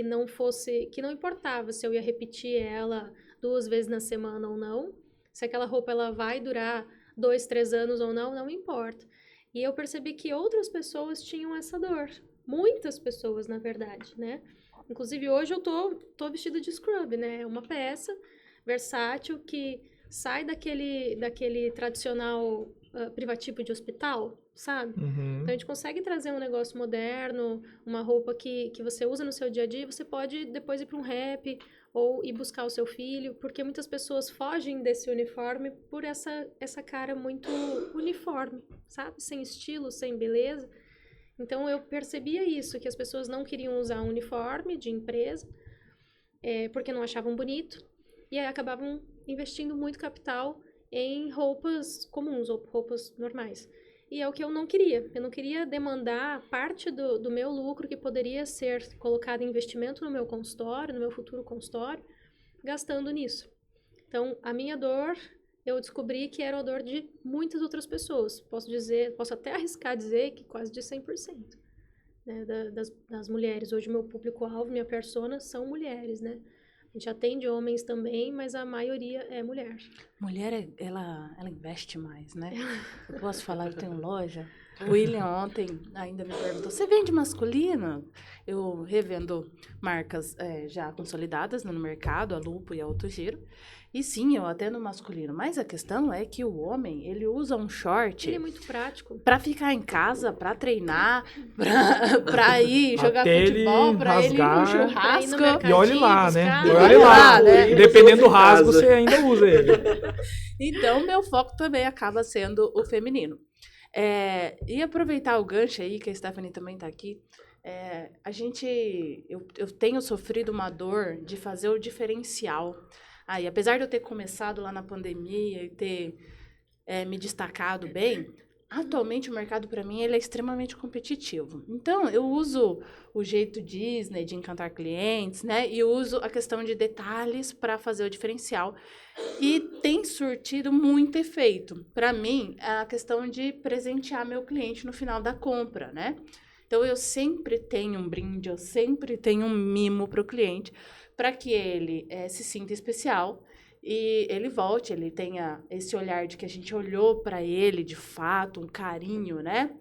não fosse... Que não importava se eu ia repetir ela 2 vezes na semana ou não. Se aquela roupa, ela vai durar 2, 3 anos ou não, não importa. E eu percebi que outras pessoas tinham essa dor. Muitas pessoas, na verdade, né? Inclusive, hoje eu tô vestida de scrub, né? É uma peça versátil que sai daquele tradicional privativo de hospital, sabe? Uhum. Então, a gente consegue trazer um negócio moderno, uma roupa que você usa no seu dia a dia, você pode depois ir para um rap ou ir buscar o seu filho, porque muitas pessoas fogem desse uniforme por essa cara muito uniforme, sabe? Sem estilo, sem beleza. Então, eu percebia isso, que as pessoas não queriam usar um uniforme de empresa, porque não achavam bonito, e aí acabavam investindo muito capital em roupas comuns, ou roupas normais. E é o que eu não queria. Eu não queria demandar parte do meu lucro, que poderia ser colocado em investimento no meu consultório, no meu futuro consultório, gastando nisso. Então, a minha dor... eu descobri que era a dor de muitas outras pessoas. Posso até arriscar dizer que quase de 100%, né, das mulheres. Hoje, meu público-alvo, minha persona, são mulheres, né? A gente atende homens também, mas a maioria é mulher. Mulher, ela investe mais, né? Eu posso falar que eu tenho loja. O William ontem ainda me perguntou, você vende masculino? Eu revendo marcas já consolidadas no mercado, a Lupo e a Autogiro. E sim, eu atendo masculino. Mas a questão é que o homem, ele usa um short... Ele é muito prático. Pra ficar em casa, pra treinar, pra ir jogar Até futebol, ele pra ele ir rasgar. no churrasco. E olhe lá, né? buscar. E E olhe olhe lá. lá, né? Dependendo do rasgo, casa. você ainda usa ele. Então, meu foco também acaba sendo o feminino. E aproveitar o gancho aí, que a Stephanie também está aqui, eu tenho sofrido uma dor de fazer o diferencial. E apesar de eu ter começado lá na pandemia e ter me destacado bem, atualmente o mercado para mim ele é extremamente competitivo. Então, eu uso o jeito Disney de encantar clientes, né? E uso a questão de detalhes para fazer o diferencial. E tem surtido muito efeito. Para mim, a questão de presentear meu cliente no final da compra, né? Então, eu sempre tenho um brinde, eu sempre tenho um mimo para o cliente, para que ele se sinta especial e ele volte, ele tenha esse olhar de que a gente olhou para ele de fato, um carinho, né?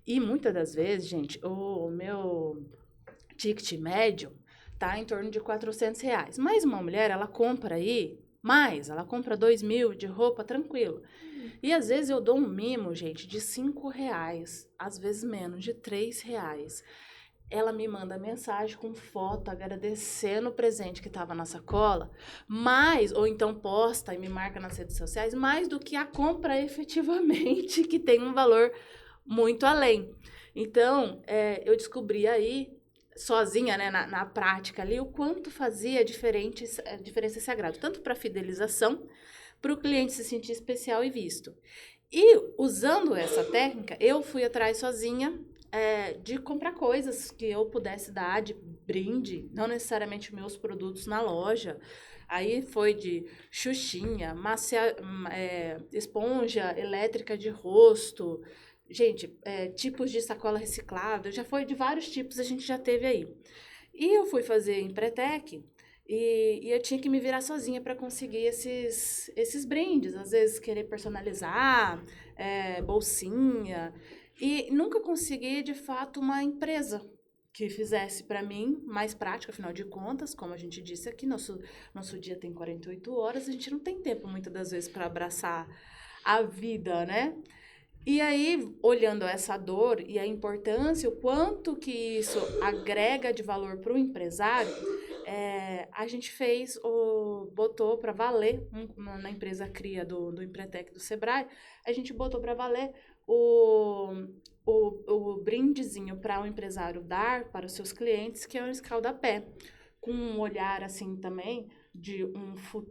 E muitas das vezes, gente, o meu ticket médio tá em torno de R$400. Mas uma mulher, ela compra aí mais, ela compra 2.000 de roupa tranquilo. E às vezes eu dou um mimo, gente, de R$5, às vezes menos, de R$3. Ela me manda mensagem com foto, agradecendo o presente que estava na sacola, ou então posta e me marca nas redes sociais, mais do que a compra efetivamente, que tem um valor muito além. Então, eu descobri aí, sozinha, né, na prática ali, o quanto fazia diferença esse agrado, tanto para fidelização, para o cliente se sentir especial e visto. E, usando essa técnica, eu fui atrás sozinha, de comprar coisas que eu pudesse dar de brinde, não necessariamente meus produtos na loja. Aí foi de xuxinha, esponja elétrica de rosto, gente, tipos de sacola reciclável, já foi de vários tipos, a gente já teve aí. E eu fui fazer Empretec e eu tinha que me virar sozinha para conseguir esses brindes, às vezes querer personalizar, bolsinha. E nunca consegui, de fato, uma empresa que fizesse para mim mais prática, afinal de contas, como a gente disse aqui, nosso dia tem 48 horas, a gente não tem tempo, muitas das vezes, para abraçar a vida, né? E aí, olhando essa dor e a importância, o quanto que isso agrega de valor para o empresário, a gente botou para valer, na empresa cria do Empretec do Sebrae, a gente botou para valer o brindezinho para o empresário dar para os seus clientes, que é o escaldapé, com um olhar assim também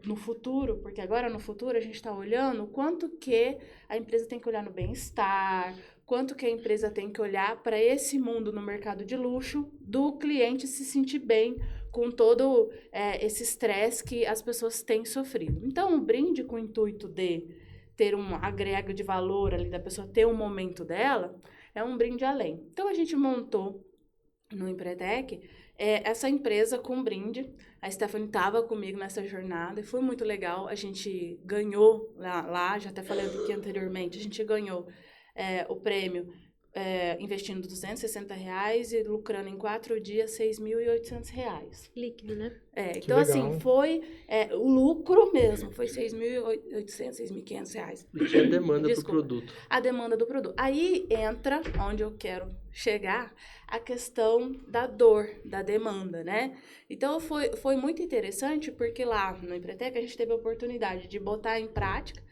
no futuro, porque agora no futuro a gente está olhando o quanto que a empresa tem que olhar no bem-estar, quanto que a empresa tem que olhar para esse mundo no mercado de luxo, do cliente se sentir bem com todo esse estresse que as pessoas têm sofrido. Então, um brinde com o intuito de ter um agrego de valor ali, da pessoa ter um momento dela, é um brinde além. Então, a gente montou no Empretec essa empresa com brinde. A Stephanie estava comigo nessa jornada e foi muito legal. A gente ganhou lá, já até falei aqui anteriormente, a gente ganhou o prêmio investindo R$260 e lucrando em 4 dias R$6.800. Líquido, né? Então, assim, foi o lucro mesmo, foi R$6.800, R$6.500. E tinha demanda para o produto. A demanda do produto. Aí entra onde eu quero chegar, a questão da dor, da demanda, né? Então, foi muito interessante, porque lá no Empretec a gente teve a oportunidade de botar em prática,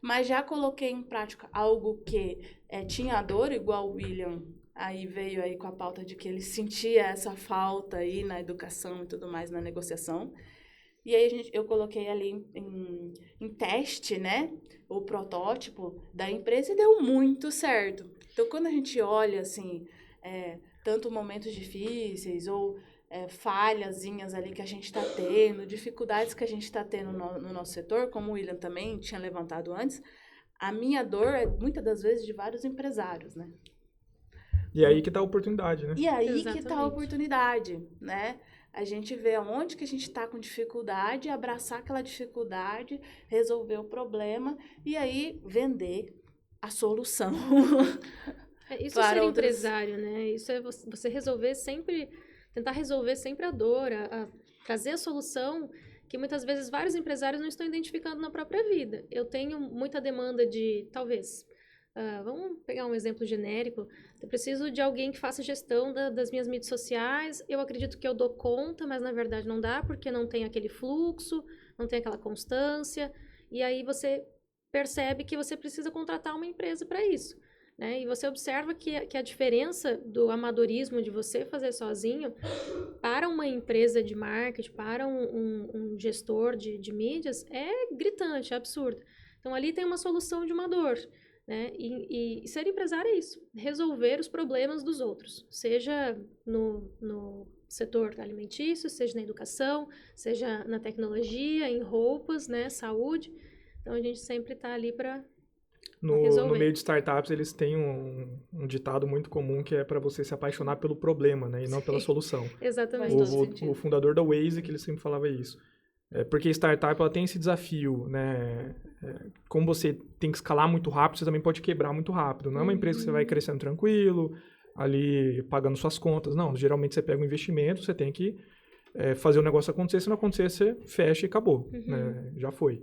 mas já coloquei em prática algo que tinha dor, igual o William aí veio aí com a pauta de que ele sentia essa falta aí na educação e tudo mais, na negociação. E aí eu coloquei ali em teste, né, o protótipo da empresa e deu muito certo. Então, quando a gente olha, assim, tanto momentos difíceis ou falhazinhas ali que a gente está tendo, dificuldades que a gente está tendo no nosso setor, como o William também tinha levantado antes, a minha dor é, muitas das vezes, de vários empresários, né? E aí que está a oportunidade, né? E aí Exatamente. que está a oportunidade, né? A gente vê onde que a gente está com dificuldade, abraçar aquela dificuldade, resolver o problema e aí vender a solução. Isso é ser empresário, né? Isso é você resolver sempre, tentar resolver sempre a dor, trazer a solução que muitas vezes vários empresários não estão identificando na própria vida. Eu tenho muita demanda de, talvez, vamos pegar um exemplo genérico, eu preciso de alguém que faça gestão das minhas mídias sociais, eu acredito que eu dou conta, mas na verdade não dá, porque não tem aquele fluxo, não tem aquela constância, e aí você percebe que você precisa contratar uma empresa para isso. Né? E você observa que a diferença do amadorismo de você fazer sozinho para uma empresa de marketing, para um gestor de mídias, é gritante, é absurdo. Então, ali tem uma solução de uma dor. Né? E ser empresário é isso, resolver os problemas dos outros, seja no setor alimentício, seja na educação, seja na tecnologia, em roupas, né? Saúde. Então, a gente sempre está ali para... No meio de startups, eles têm um ditado muito comum que é para você se apaixonar pelo problema, né? E não pela solução. Exatamente. O fundador da Waze, que ele sempre falava isso. Porque startup, ela tem esse desafio, né? Como você tem que escalar muito rápido, você também pode quebrar muito rápido. Não é uma empresa que você vai crescendo tranquilo, ali pagando suas contas. Não, geralmente você pega um investimento, você tem que fazer o negócio acontecer. Se não acontecer, você fecha e acabou. Né? Já foi.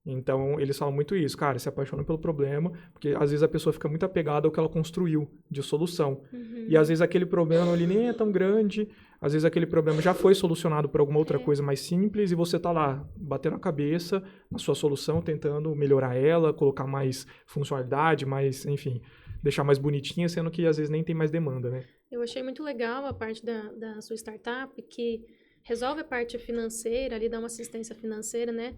Então, eles falam muito isso, cara, se apaixona pelo problema, porque às vezes a pessoa fica muito apegada ao que ela construiu de solução. E às vezes aquele problema ali nem é tão grande, às vezes aquele problema já foi solucionado por alguma outra coisa mais simples e você tá lá, batendo a cabeça na sua solução, tentando melhorar ela, colocar mais funcionalidade, mais, enfim, deixar mais bonitinha, sendo que às vezes nem tem mais demanda, né? Eu achei muito legal a parte da sua startup, que resolve a parte financeira, ali dá uma assistência financeira, né?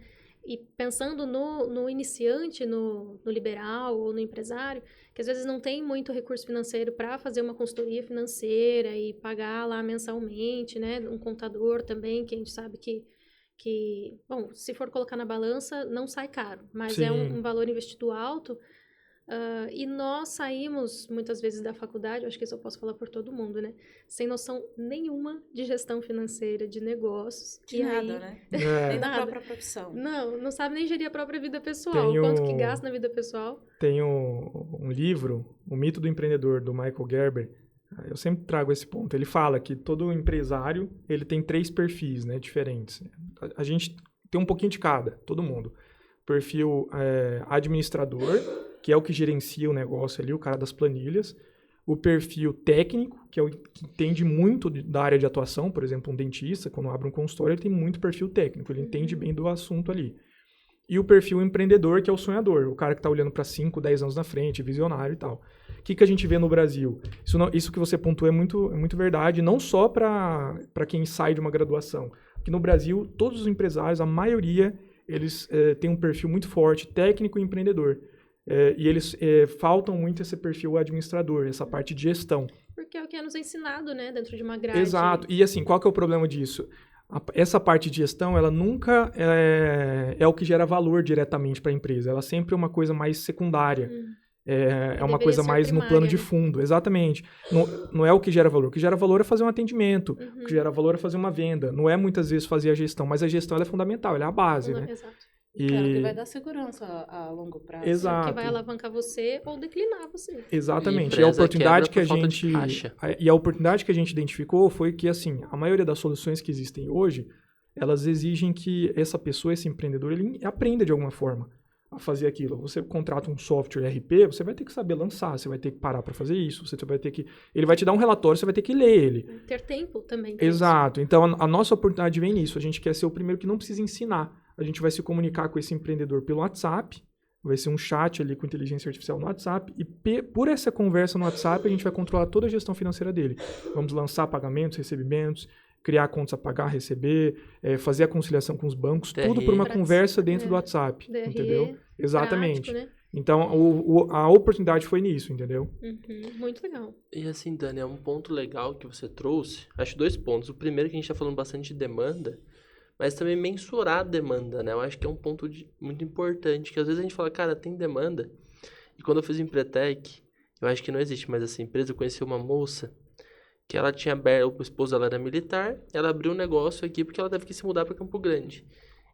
E pensando no iniciante, no liberal ou no empresário, que às vezes não tem muito recurso financeiro para fazer uma consultoria financeira e pagar lá mensalmente, né? Um contador também, que a gente sabe que bom, se for colocar na balança, não sai caro, mas Sim. é um valor investido alto. E nós saímos, muitas vezes, da faculdade, eu acho que isso eu posso falar por todo mundo, né? Sem noção nenhuma de gestão financeira, de negócios. De nada, né? Nem da própria profissão. Não sabe nem gerir a própria vida pessoal, o quanto que gasta na vida pessoal. Tem um livro, O Mito do Empreendedor, do Michael Gerber. Eu sempre trago esse ponto. Ele fala que todo empresário, ele tem 3 perfis, né, diferentes. A gente tem um pouquinho de cada, todo mundo. Perfil administrador, que é o que gerencia o negócio ali, o cara das planilhas. O perfil técnico, que é o que entende muito da área de atuação. Por exemplo, um dentista, quando abre um consultório, ele tem muito perfil técnico, ele entende bem do assunto ali. e o perfil empreendedor, que é o sonhador, o cara que está olhando para 5, 10 anos na frente, visionário e tal. O que a gente vê no Brasil? Isso que você pontuou é muito verdade, não só para quem sai de uma graduação. Porque no Brasil, todos os empresários, a maioria, eles têm um perfil muito forte, técnico e empreendedor. E eles faltam muito esse perfil administrador, essa parte de gestão. Porque é o que é nos ensinado, né, dentro de uma grade. Exato. E assim, qual que é o problema disso? Essa parte de gestão, ela nunca é o que gera valor diretamente para a empresa. Ela sempre é uma coisa mais secundária. É uma coisa mais primária, no plano de né? fundo. Exatamente. Não é o que gera valor. O que gera valor é fazer um atendimento. O que gera valor é fazer uma venda. Não é muitas vezes fazer a gestão, mas a gestão ela é fundamental, ela é a base, né? Exato. É o que vai dar segurança a longo prazo. Exato. Que vai alavancar você ou declinar você. Exatamente. E E a oportunidade quebra que por falta de caixa. e a oportunidade que a gente identificou foi que assim, a maioria das soluções que existem hoje, elas exigem que essa pessoa, esse empreendedor, ele aprenda de alguma forma a fazer aquilo. Você contrata um software RP, você vai ter que saber lançar, você vai ter que parar para fazer isso, você vai ter que ele vai te dar um relatório, você vai ter que ler ele. Ter tempo também. pra Exato. Então a nossa oportunidade vem nisso. A gente quer ser o primeiro que não precisa ensinar. A gente vai se comunicar com esse empreendedor pelo WhatsApp, vai ser um chat ali com inteligência artificial no WhatsApp, e por essa conversa no WhatsApp a gente vai controlar toda a gestão financeira dele. Vamos lançar pagamentos, recebimentos, criar contas a pagar, receber, fazer a conciliação com os bancos, tudo por uma Prático, conversa dentro do WhatsApp, DRE, entendeu? Exatamente. prático, né? Então a oportunidade foi nisso, entendeu? Muito legal. E assim, Dani, é um ponto legal que você trouxe. Acho 2 pontos. O primeiro que a gente está falando bastante de demanda, mas também mensurar a demanda, né? Eu acho que é um ponto muito importante, que às vezes a gente fala, cara, tem demanda. E quando eu fiz Empretec, eu acho que não existe mais essa empresa, eu conheci uma moça que ela tinha aberto, o esposo dela era militar, ela abriu um negócio aqui porque ela teve que se mudar para Campo Grande.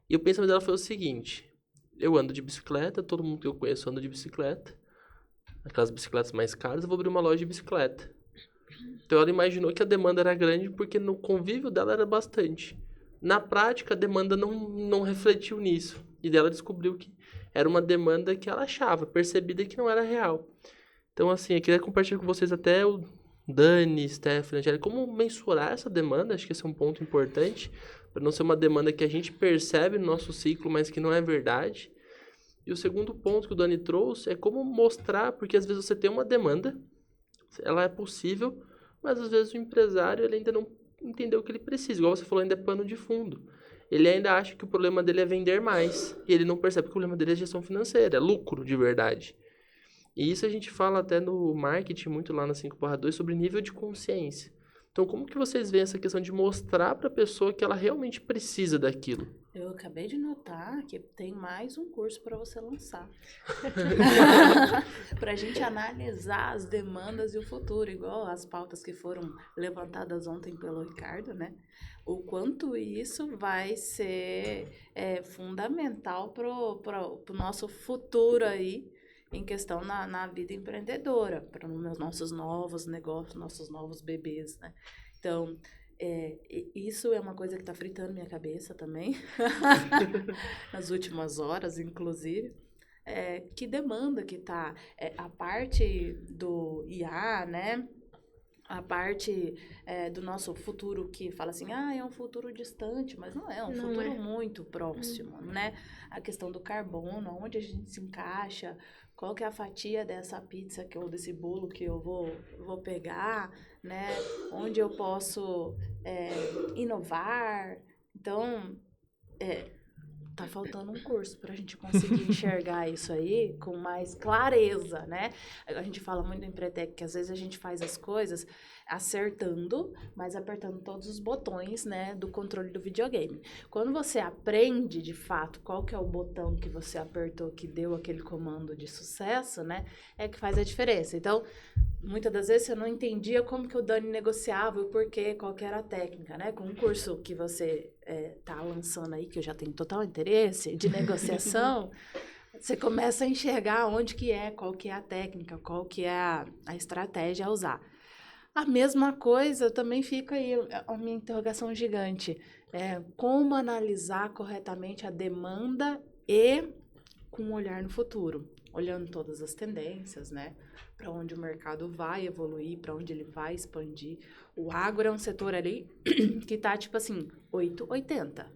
E o pensamento dela foi o seguinte, eu ando de bicicleta, todo mundo que eu conheço anda de bicicleta, aquelas bicicletas mais caras, eu vou abrir uma loja de bicicleta. Então ela imaginou que a demanda era grande porque no convívio dela era bastante. Na prática, a demanda não refletiu nisso. E dela descobriu que era uma demanda que ela achava, percebida que não era real. Então, assim, eu queria compartilhar com vocês até o Dani, Stephanie, Angélica, como mensurar essa demanda. Acho que esse é um ponto importante, para não ser uma demanda que a gente percebe no nosso ciclo, mas que não é verdade. E o segundo ponto que o Dani trouxe é como mostrar, porque às vezes você tem uma demanda, ela é possível, mas às vezes o empresário ele ainda não entendeu o que ele precisa. Igual você falou, ainda é pano de fundo. Ele ainda acha que o problema dele é vender mais. E ele não percebe que o problema dele é gestão financeira, é lucro de verdade. E isso a gente fala até no marketing, muito lá na 5/2, sobre nível de consciência. Então, como que vocês veem essa questão de mostrar para a pessoa que ela realmente precisa daquilo? Eu acabei de notar que tem mais um curso para você lançar. Para a gente analisar as demandas e o futuro, igual as pautas que foram levantadas ontem pelo Ricardo, né? O quanto isso vai ser fundamental para o nosso futuro aí, em questão na vida empreendedora, para os nossos novos negócios, nossos novos bebês, né? Então, isso é uma coisa que está fritando minha cabeça também, nas últimas horas, inclusive. Que demanda que está a parte do IA, né? A parte do nosso futuro que fala assim, é um futuro distante, mas não é, um futuro muito próximo, né? A questão do carbono, onde a gente se encaixa, qual que é a fatia dessa pizza ou desse bolo que eu vou pegar, né? Onde eu posso inovar. Então, tá faltando um curso para a gente conseguir enxergar isso aí com mais clareza, né? A gente fala muito no Empretec que às vezes a gente faz as coisas acertando, mas apertando todos os botões, né, do controle do videogame. Quando você aprende, de fato, qual que é o botão que você apertou que deu aquele comando de sucesso, né, é que faz a diferença. Então, muitas das vezes você não entendia como que o Dani negociava, o porquê, qual que era a técnica, né? Com um curso que você tá lançando aí, que eu já tenho total interesse, de negociação, você começa a enxergar onde que qual que é a técnica, qual que é a estratégia a usar. A mesma coisa também fica aí a minha interrogação gigante. Como analisar corretamente a demanda e com um olhar no futuro, olhando todas as tendências, né? Para onde o mercado vai evoluir, para onde ele vai expandir. O agro é um setor ali que tá tipo assim, 880,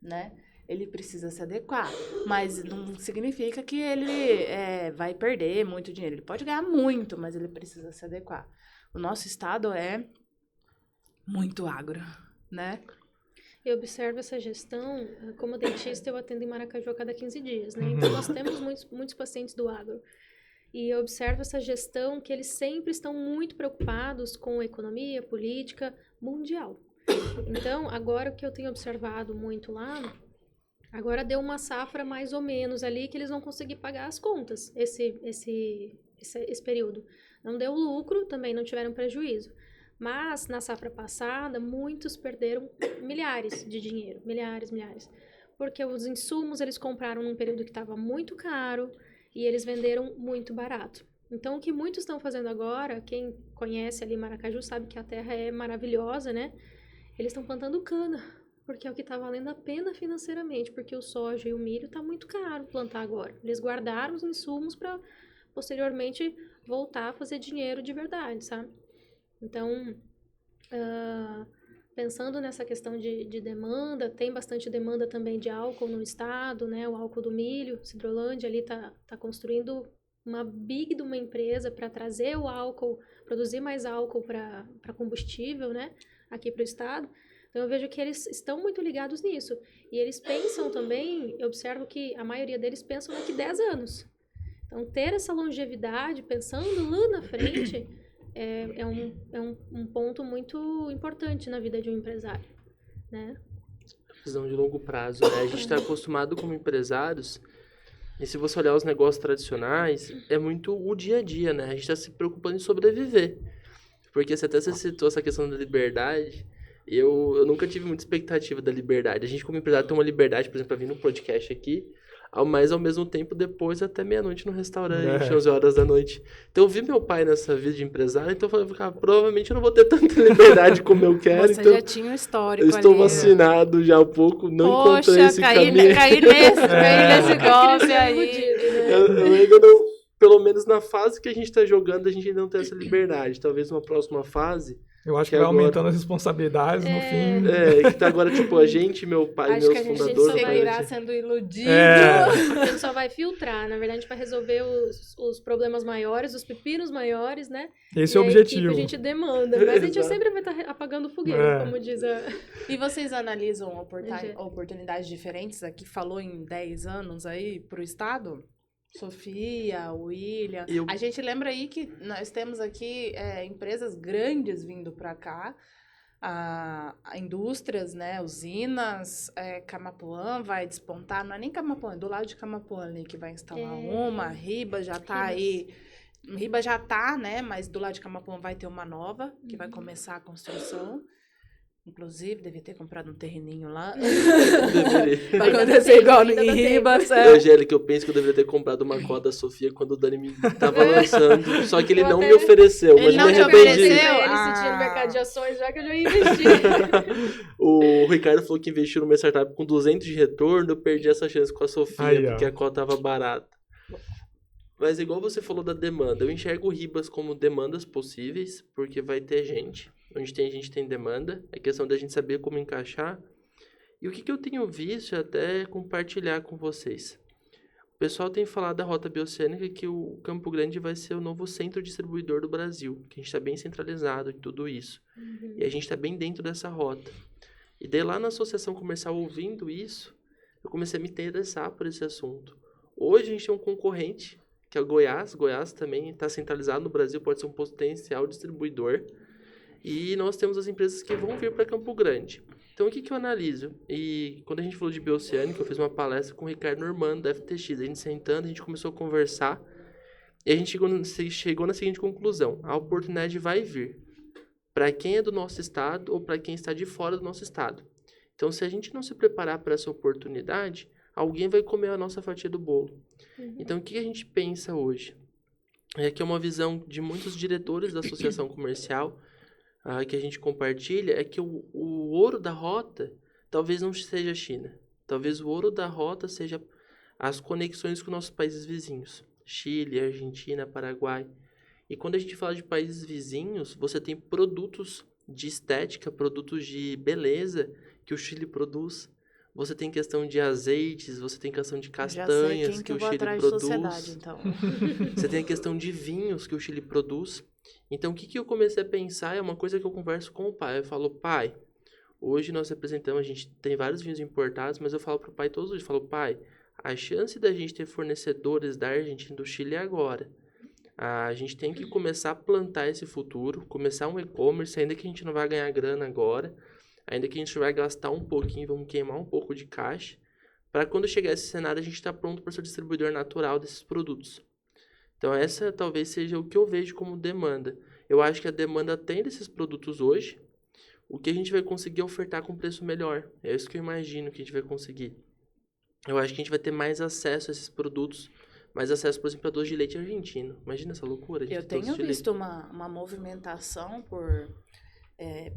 né? ele precisa se adequar. Mas não significa que ele vai perder muito dinheiro. Ele pode ganhar muito, mas ele precisa se adequar. O nosso estado é muito agro, né? Eu observo essa gestão, como dentista eu atendo em Maracaju a cada 15 dias, né? Então nós temos muitos pacientes do agro. E eu observo essa gestão que eles sempre estão muito preocupados com a economia, política mundial. Então, agora o que eu tenho observado muito lá, agora deu uma safra mais ou menos ali que eles vão conseguir pagar as contas esse período. Não deu lucro, também não tiveram prejuízo. Mas, na safra passada, muitos perderam milhares de dinheiro. Milhares. Porque os insumos eles compraram num período que estava muito caro e eles venderam muito barato. Então, o que muitos estão fazendo agora, quem conhece ali Maracaju sabe que a terra é maravilhosa, né? Eles estão plantando cana, porque é o que está valendo a pena financeiramente, porque o soja e o milho está muito caro plantar agora. Eles guardaram os insumos para, posteriormente, voltar a fazer dinheiro de verdade, sabe? Então, pensando nessa questão de demanda, tem bastante demanda também de álcool no estado, né? O álcool do milho, Sidrolândia ali tá construindo uma big de uma empresa para trazer o álcool, produzir mais álcool para combustível, né? Aqui para o estado. Então, eu vejo que eles estão muito ligados nisso. E eles pensam também, eu observo que a maioria deles pensam daqui 10 anos. Então, ter essa longevidade, pensando lá na frente... É um ponto muito importante na vida de um empresário, né? Visão de longo prazo, né? A gente está acostumado como empresários, e se você olhar os negócios tradicionais, é muito o dia a dia, né? A gente está se preocupando em sobreviver. Porque você citou essa questão da liberdade, eu nunca tive muita expectativa da liberdade. A gente como empresário tem uma liberdade, por exemplo, para vir num podcast aqui, mas ao mesmo tempo depois até meia-noite no restaurante, 11 horas da noite. Então eu vi meu pai nessa vida de empresário, então eu falei, cara, provavelmente eu não vou ter tanta liberdade como eu quero. Você então já tinha um histórico eu estou ali, vacinado já há pouco, não encontrei esse caminho. Caí nesse golpe aí. Eu ainda não, pelo menos na fase que a gente está jogando, a gente ainda não tem essa liberdade. Talvez numa próxima fase... Eu acho que vai agora... aumentando as responsabilidades no fim. que tá agora, tipo, a gente, meu pai, acho meus fundadores... Acho que a gente seguirá sendo iludido. A gente só vai filtrar, na verdade, para resolver os problemas maiores, os pepinos maiores, né? Esse é o objetivo. A gente demanda, mas a gente sempre vai estar apagando o fogueiro, como diz a... E vocês analisam oportunidades diferentes? Aqui falou em 10 anos aí para o estado? Sofia, William. A gente lembra aí que nós temos aqui empresas grandes vindo para cá, a indústrias, né, usinas, Camapuã vai despontar, não é nem Camapuã, é do lado de Camapuã ali que vai instalar uma, Riba já está aí, Riba já está, né, mas do lado de Camapuã vai ter uma nova, que vai começar a construção. Inclusive, devia ter comprado um terreninho lá. Deveria. Pra acontecer igual em Ribas. Angélica, eu penso que eu deveria ter comprado uma cota da Sofia quando o Dani me tava lançando. Só que ele não me ofereceu. Ele mas não de te repente... ofereceu? Ele se tinha no mercado de ações, já que eu já investi. O Ricardo falou que investiu numa startup com 200 de retorno. Eu perdi essa chance com a Sofia, porque a cota tava barata. Mas igual você falou da demanda, eu enxergo o Ribas como demandas possíveis, porque vai ter gente. Onde tem gente, tem demanda. É questão da gente saber como encaixar. E o que eu tenho visto é até compartilhar com vocês. O pessoal tem falado da Rota Bioceânica que o Campo Grande vai ser o novo centro distribuidor do Brasil. Que a gente está bem centralizado em tudo isso. E a gente está bem dentro dessa rota. E daí lá na associação comercial, ouvindo isso, eu comecei a me interessar por esse assunto. Hoje a gente tem um concorrente, que é o Goiás. Goiás também está centralizado no Brasil, pode ser um potencial distribuidor. E nós temos as empresas que vão vir para Campo Grande. Então, o que eu analiso? E quando a gente falou de Bioceânica, eu fiz uma palestra com o Ricardo Normando, da FTX. A gente sentando, a gente começou a conversar. E a gente chegou na seguinte conclusão. A oportunidade vai vir para quem é do nosso estado ou para quem está de fora do nosso estado. Então, se a gente não se preparar para essa oportunidade, alguém vai comer a nossa fatia do bolo. Então, o que a gente pensa hoje? É que é uma visão de muitos diretores da associação comercial, que a gente compartilha, é que o ouro da rota talvez não seja a China. Talvez o ouro da rota seja as conexões com nossos países vizinhos. Chile, Argentina, Paraguai. E quando a gente fala de países vizinhos, você tem produtos de estética, produtos de beleza que o Chile produz. você tem questão de azeites, você tem questão de Já sei castanhas quem que eu o vou Chile atrás de produz. sociedade, então. Você tem a questão de vinhos que o Chile produz. Então, o que eu comecei a pensar é uma coisa que eu converso com o pai. Eu falo, pai, hoje nós representamos, a gente tem vários vinhos importados, mas eu falo pro pai todos os dias, eu falo, pai, a chance da gente ter fornecedores da Argentina e do Chile é agora. A gente tem que começar a plantar esse futuro, começar um e-commerce, ainda que a gente não vai ganhar grana agora, ainda que a gente vai gastar um pouquinho, vamos queimar um pouco de caixa, para quando chegar esse cenário a gente estar pronto para ser o distribuidor natural desses produtos. Então essa talvez seja o que eu vejo como demanda. Eu acho que a demanda tem desses produtos hoje, o que a gente vai conseguir ofertar com preço melhor. É isso que eu imagino que a gente vai conseguir. Eu acho que a gente vai ter mais acesso a esses produtos, mais acesso, por exemplo, a doce de leite argentino. Imagina essa loucura. Eu tenho visto uma movimentação por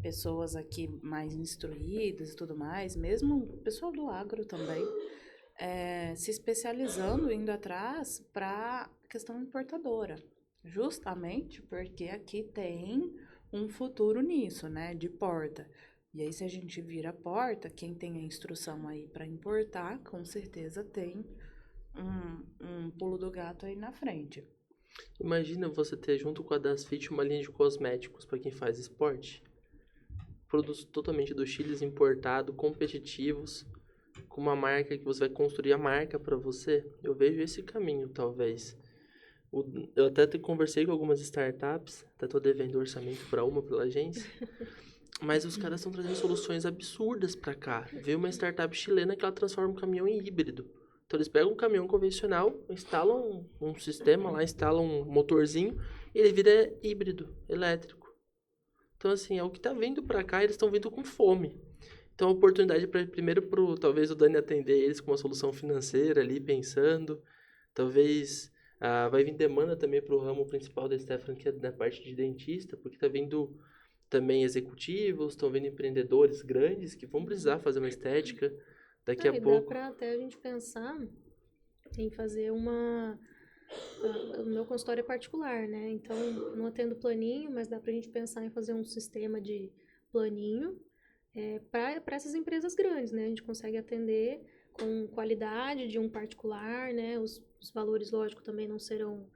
pessoas aqui mais instruídas e tudo mais, mesmo o pessoal do agro também, se especializando, indo atrás para a questão importadora. Justamente porque aqui tem um futuro nisso, né, de porta. E aí, se a gente vira a porta, quem tem a instrução aí para importar, com certeza tem um pulo do gato aí na frente. Imagina você ter junto com a Dasfit uma linha de cosméticos para quem faz esporte. Produtos totalmente do Chile, importado, competitivos, com uma marca que você vai construir a marca para você. Eu vejo esse caminho, talvez. Eu até conversei com algumas startups, até estou devendo orçamento para uma pela agência, mas os caras estão trazendo soluções absurdas para cá. Veio uma startup chilena que ela transforma um caminhão em híbrido. Então eles pegam um caminhão convencional, instalam um sistema lá, instalam um motorzinho, e ele vira híbrido, elétrico. Então assim, é o que está vindo para cá, eles estão vindo com fome. Então a oportunidade para primeiro talvez o Dani atender eles com uma solução financeira ali, pensando. Talvez vai vir demanda também para o ramo principal da Stephanie, que é na parte de dentista, porque está vindo também executivos, estão vindo empreendedores grandes que vão precisar fazer uma estética daqui a pouco. Dá para até a gente pensar em fazer o meu consultório é particular, né? Então, eu não atendo planinho, mas dá para a gente pensar em fazer um sistema de planinho para essas empresas grandes, né? A gente consegue atender com qualidade de um particular, né? Os valores, lógico, também não serão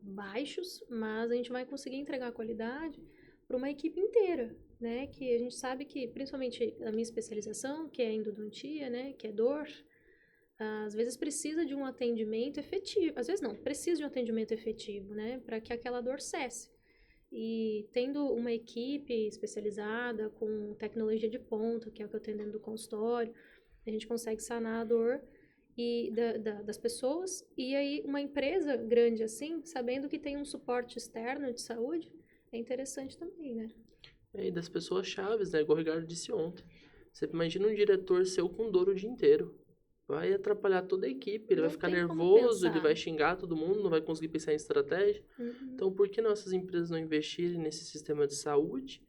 baixos, mas a gente vai conseguir entregar a qualidade para uma equipe inteira, né? Que a gente sabe que, principalmente a minha especialização, que é endodontia, né? Que é dor, às vezes precisa de um atendimento efetivo, às vezes não, precisa de um atendimento efetivo, né? Para que aquela dor cesse. E tendo uma equipe especializada com tecnologia de ponta, que é o que eu tenho dentro do consultório, a gente consegue sanar a dor das pessoas. E aí, uma empresa grande assim, sabendo que tem um suporte externo de saúde, é interessante também, né? E das pessoas chaves, né? Igual o Ricardo disse ontem. Você imagina um diretor seu com dor o dia inteiro. Vai atrapalhar toda a equipe, ele vai ficar nervoso, ele vai xingar todo mundo, não vai conseguir pensar em estratégia. Então, por que nossas empresas não investirem nesse sistema de saúde?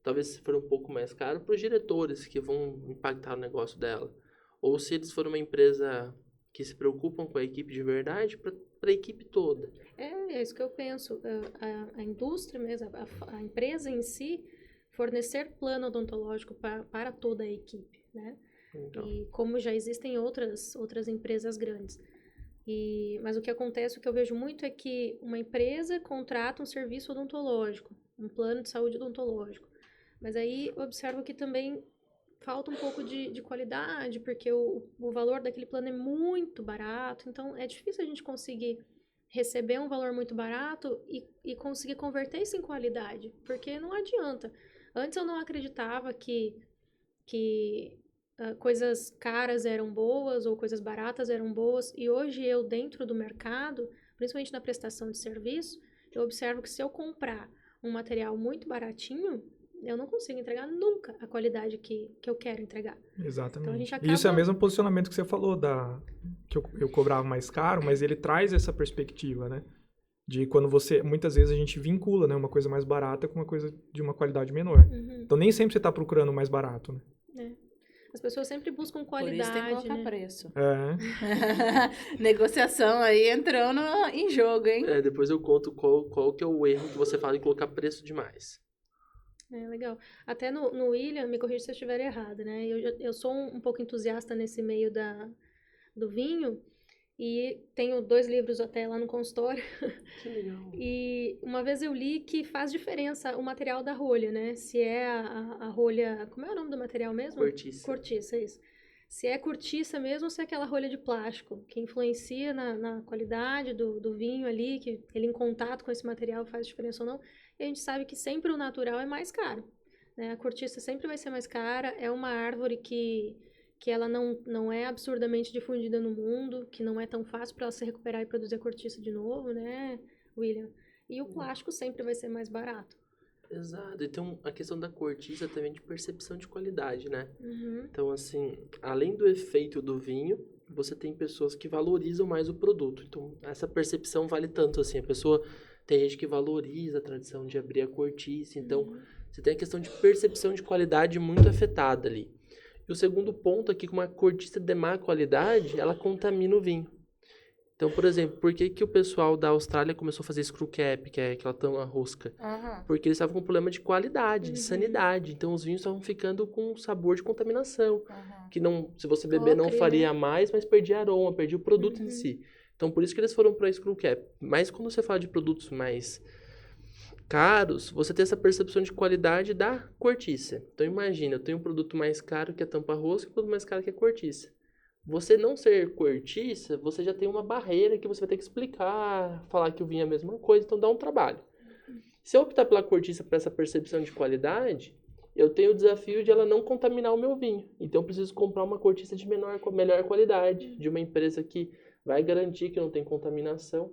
Talvez se for um pouco mais caro para os diretores que vão impactar o negócio dela. Ou se eles forem uma empresa que se preocupam com a equipe de verdade, para a equipe toda. É isso que eu penso. A indústria mesmo, a empresa em si, fornecer plano odontológico para toda a equipe, né? Então. E como já existem outras empresas grandes. Mas o que acontece, o que eu vejo muito é que uma empresa contrata um serviço odontológico, um plano de saúde odontológico. Mas aí eu observo que também falta um pouco de qualidade, porque o valor daquele plano é muito barato, então é difícil a gente conseguir receber um valor muito barato e conseguir converter isso em qualidade, porque não adianta. Antes eu não acreditava que coisas caras eram boas ou coisas baratas eram boas, e hoje eu, dentro do mercado, principalmente na prestação de serviço, eu observo que se eu comprar um material muito baratinho, eu não consigo entregar nunca a qualidade que eu quero entregar. Exatamente. Então, a gente acaba... Isso é o mesmo posicionamento que você falou, que eu cobrava mais caro, mas ele traz essa perspectiva, né? De quando muitas vezes a gente vincula, né, uma coisa mais barata com uma coisa de uma qualidade menor. Então, nem sempre você está procurando o mais barato, né? As pessoas sempre buscam qualidade. Por isso tem que colocar, né, preço. Negociação aí entrando em jogo, hein? Depois eu conto qual que é o erro que você fala em colocar preço demais. Legal. Até no William, me corrija se eu estiver errado, né? Eu sou um pouco entusiasta nesse meio do vinho e tenho 2 livros até lá no consultório. Que legal. E uma vez eu li que faz diferença o material da rolha, né? Se é a rolha... Como é o nome do material mesmo? Cortiça. Cortiça, isso. Se é cortiça mesmo ou se é aquela rolha de plástico, que influencia na qualidade do vinho ali, que ele em contato com esse material faz diferença ou não. E a gente sabe que sempre o natural é mais caro, né? A cortiça sempre vai ser mais cara, é uma árvore que ela não é absurdamente difundida no mundo, que não é tão fácil para ela se recuperar e produzir a cortiça de novo, né, William? E o plástico sempre vai ser mais barato. Exato. E tem a questão da cortiça também de percepção de qualidade, né? Uhum. Então, assim, além do efeito do vinho, você tem pessoas que valorizam mais o produto. Então, essa percepção vale tanto, assim. A pessoa... Tem gente que valoriza a tradição de abrir a cortiça. Então, você tem a questão de percepção de qualidade muito afetada ali. E o segundo ponto aqui, que uma cortiça de má qualidade, ela contamina o vinho. Então, por exemplo, por que o pessoal da Austrália começou a fazer screw cap, que é aquela tampa rosca? Uhum. Porque eles estavam com problema de qualidade, de sanidade. Então, os vinhos estavam ficando com sabor de contaminação. Que não, se você beber, não faria mais, mas perdia aroma, perdia o produto em si. Então, por isso que eles foram para screw cap. Mas quando você fala de produtos mais caros, você tem essa percepção de qualidade da cortiça. Então, imagina, eu tenho um produto mais caro que é tampa rosca e um produto mais caro que é cortiça. Você não ser cortiça, você já tem uma barreira que você vai ter que explicar, falar que o vinho é a mesma coisa, então dá um trabalho. Se eu optar pela cortiça para essa percepção de qualidade, eu tenho o desafio de ela não contaminar o meu vinho. Então eu preciso comprar uma cortiça de melhor qualidade, de uma empresa que vai garantir que não tem contaminação.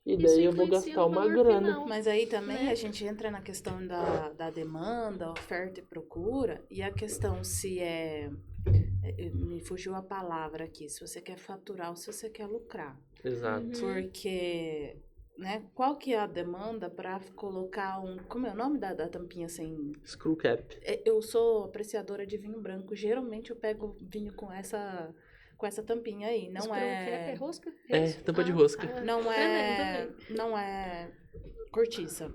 E daí eu vou gastar uma grana. Final. Mas aí também a gente entra na questão da demanda, oferta e procura, e a questão se me fugiu a palavra aqui, se você quer faturar ou se você quer lucrar. Exato. Porque, né, qual que é a demanda para colocar como é o nome da tampinha sem... Screw cap. Eu sou apreciadora de vinho branco, geralmente eu pego vinho com essa tampinha aí, não Screw cap é rosca? É, tampa de rosca. Não é cortiça,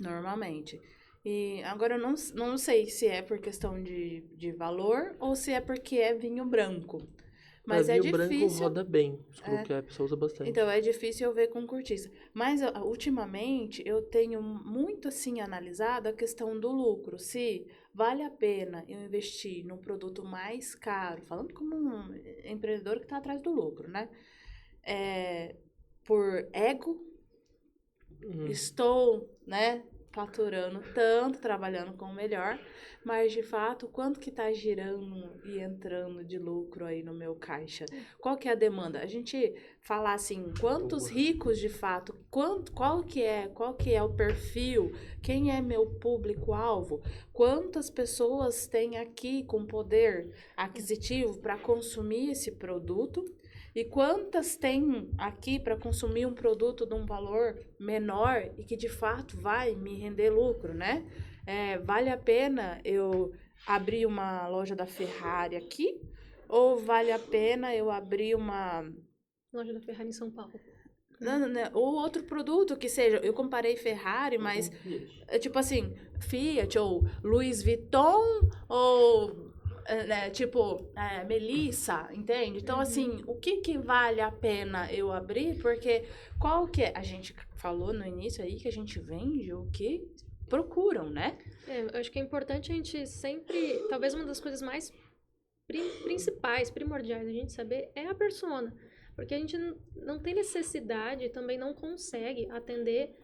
normalmente. E agora eu não sei se é por questão de valor ou se é porque é vinho branco. Mas vinho difícil. branco roda bem. Screw cap só usa bastante. Então é difícil eu ver com cortiça. Mas ultimamente eu tenho muito assim analisado a questão do lucro. Se vale a pena eu investir num produto mais caro, falando como um empreendedor que está atrás do lucro, né? Por ego, estou, né, faturando tanto, trabalhando com o melhor, mas de fato, quanto que está girando e entrando de lucro aí no meu caixa? Qual que é a demanda? A gente falar assim, quantos ricos de fato, qual que é o perfil, quem é meu público-alvo, quantas pessoas tem aqui com poder aquisitivo para consumir esse produto, e quantas tem aqui para consumir um produto de um valor menor e que de fato vai me render lucro, né? Vale a pena eu abrir uma loja da Ferrari aqui? Ou vale a pena eu abrir uma... Loja da Ferrari em São Paulo. Não, ou outro produto que seja... Eu comparei Ferrari, mas... tipo assim, Fiat ou Louis Vuitton ou... Melissa, entende? Então, assim, o que vale a pena eu abrir? Porque qual que é? A gente falou no início aí que a gente vende o que procuram, né? Eu acho que é importante a gente sempre... Talvez uma das coisas mais principais, primordiais a gente saber é a persona. Porque a gente não tem necessidade, também não consegue atender,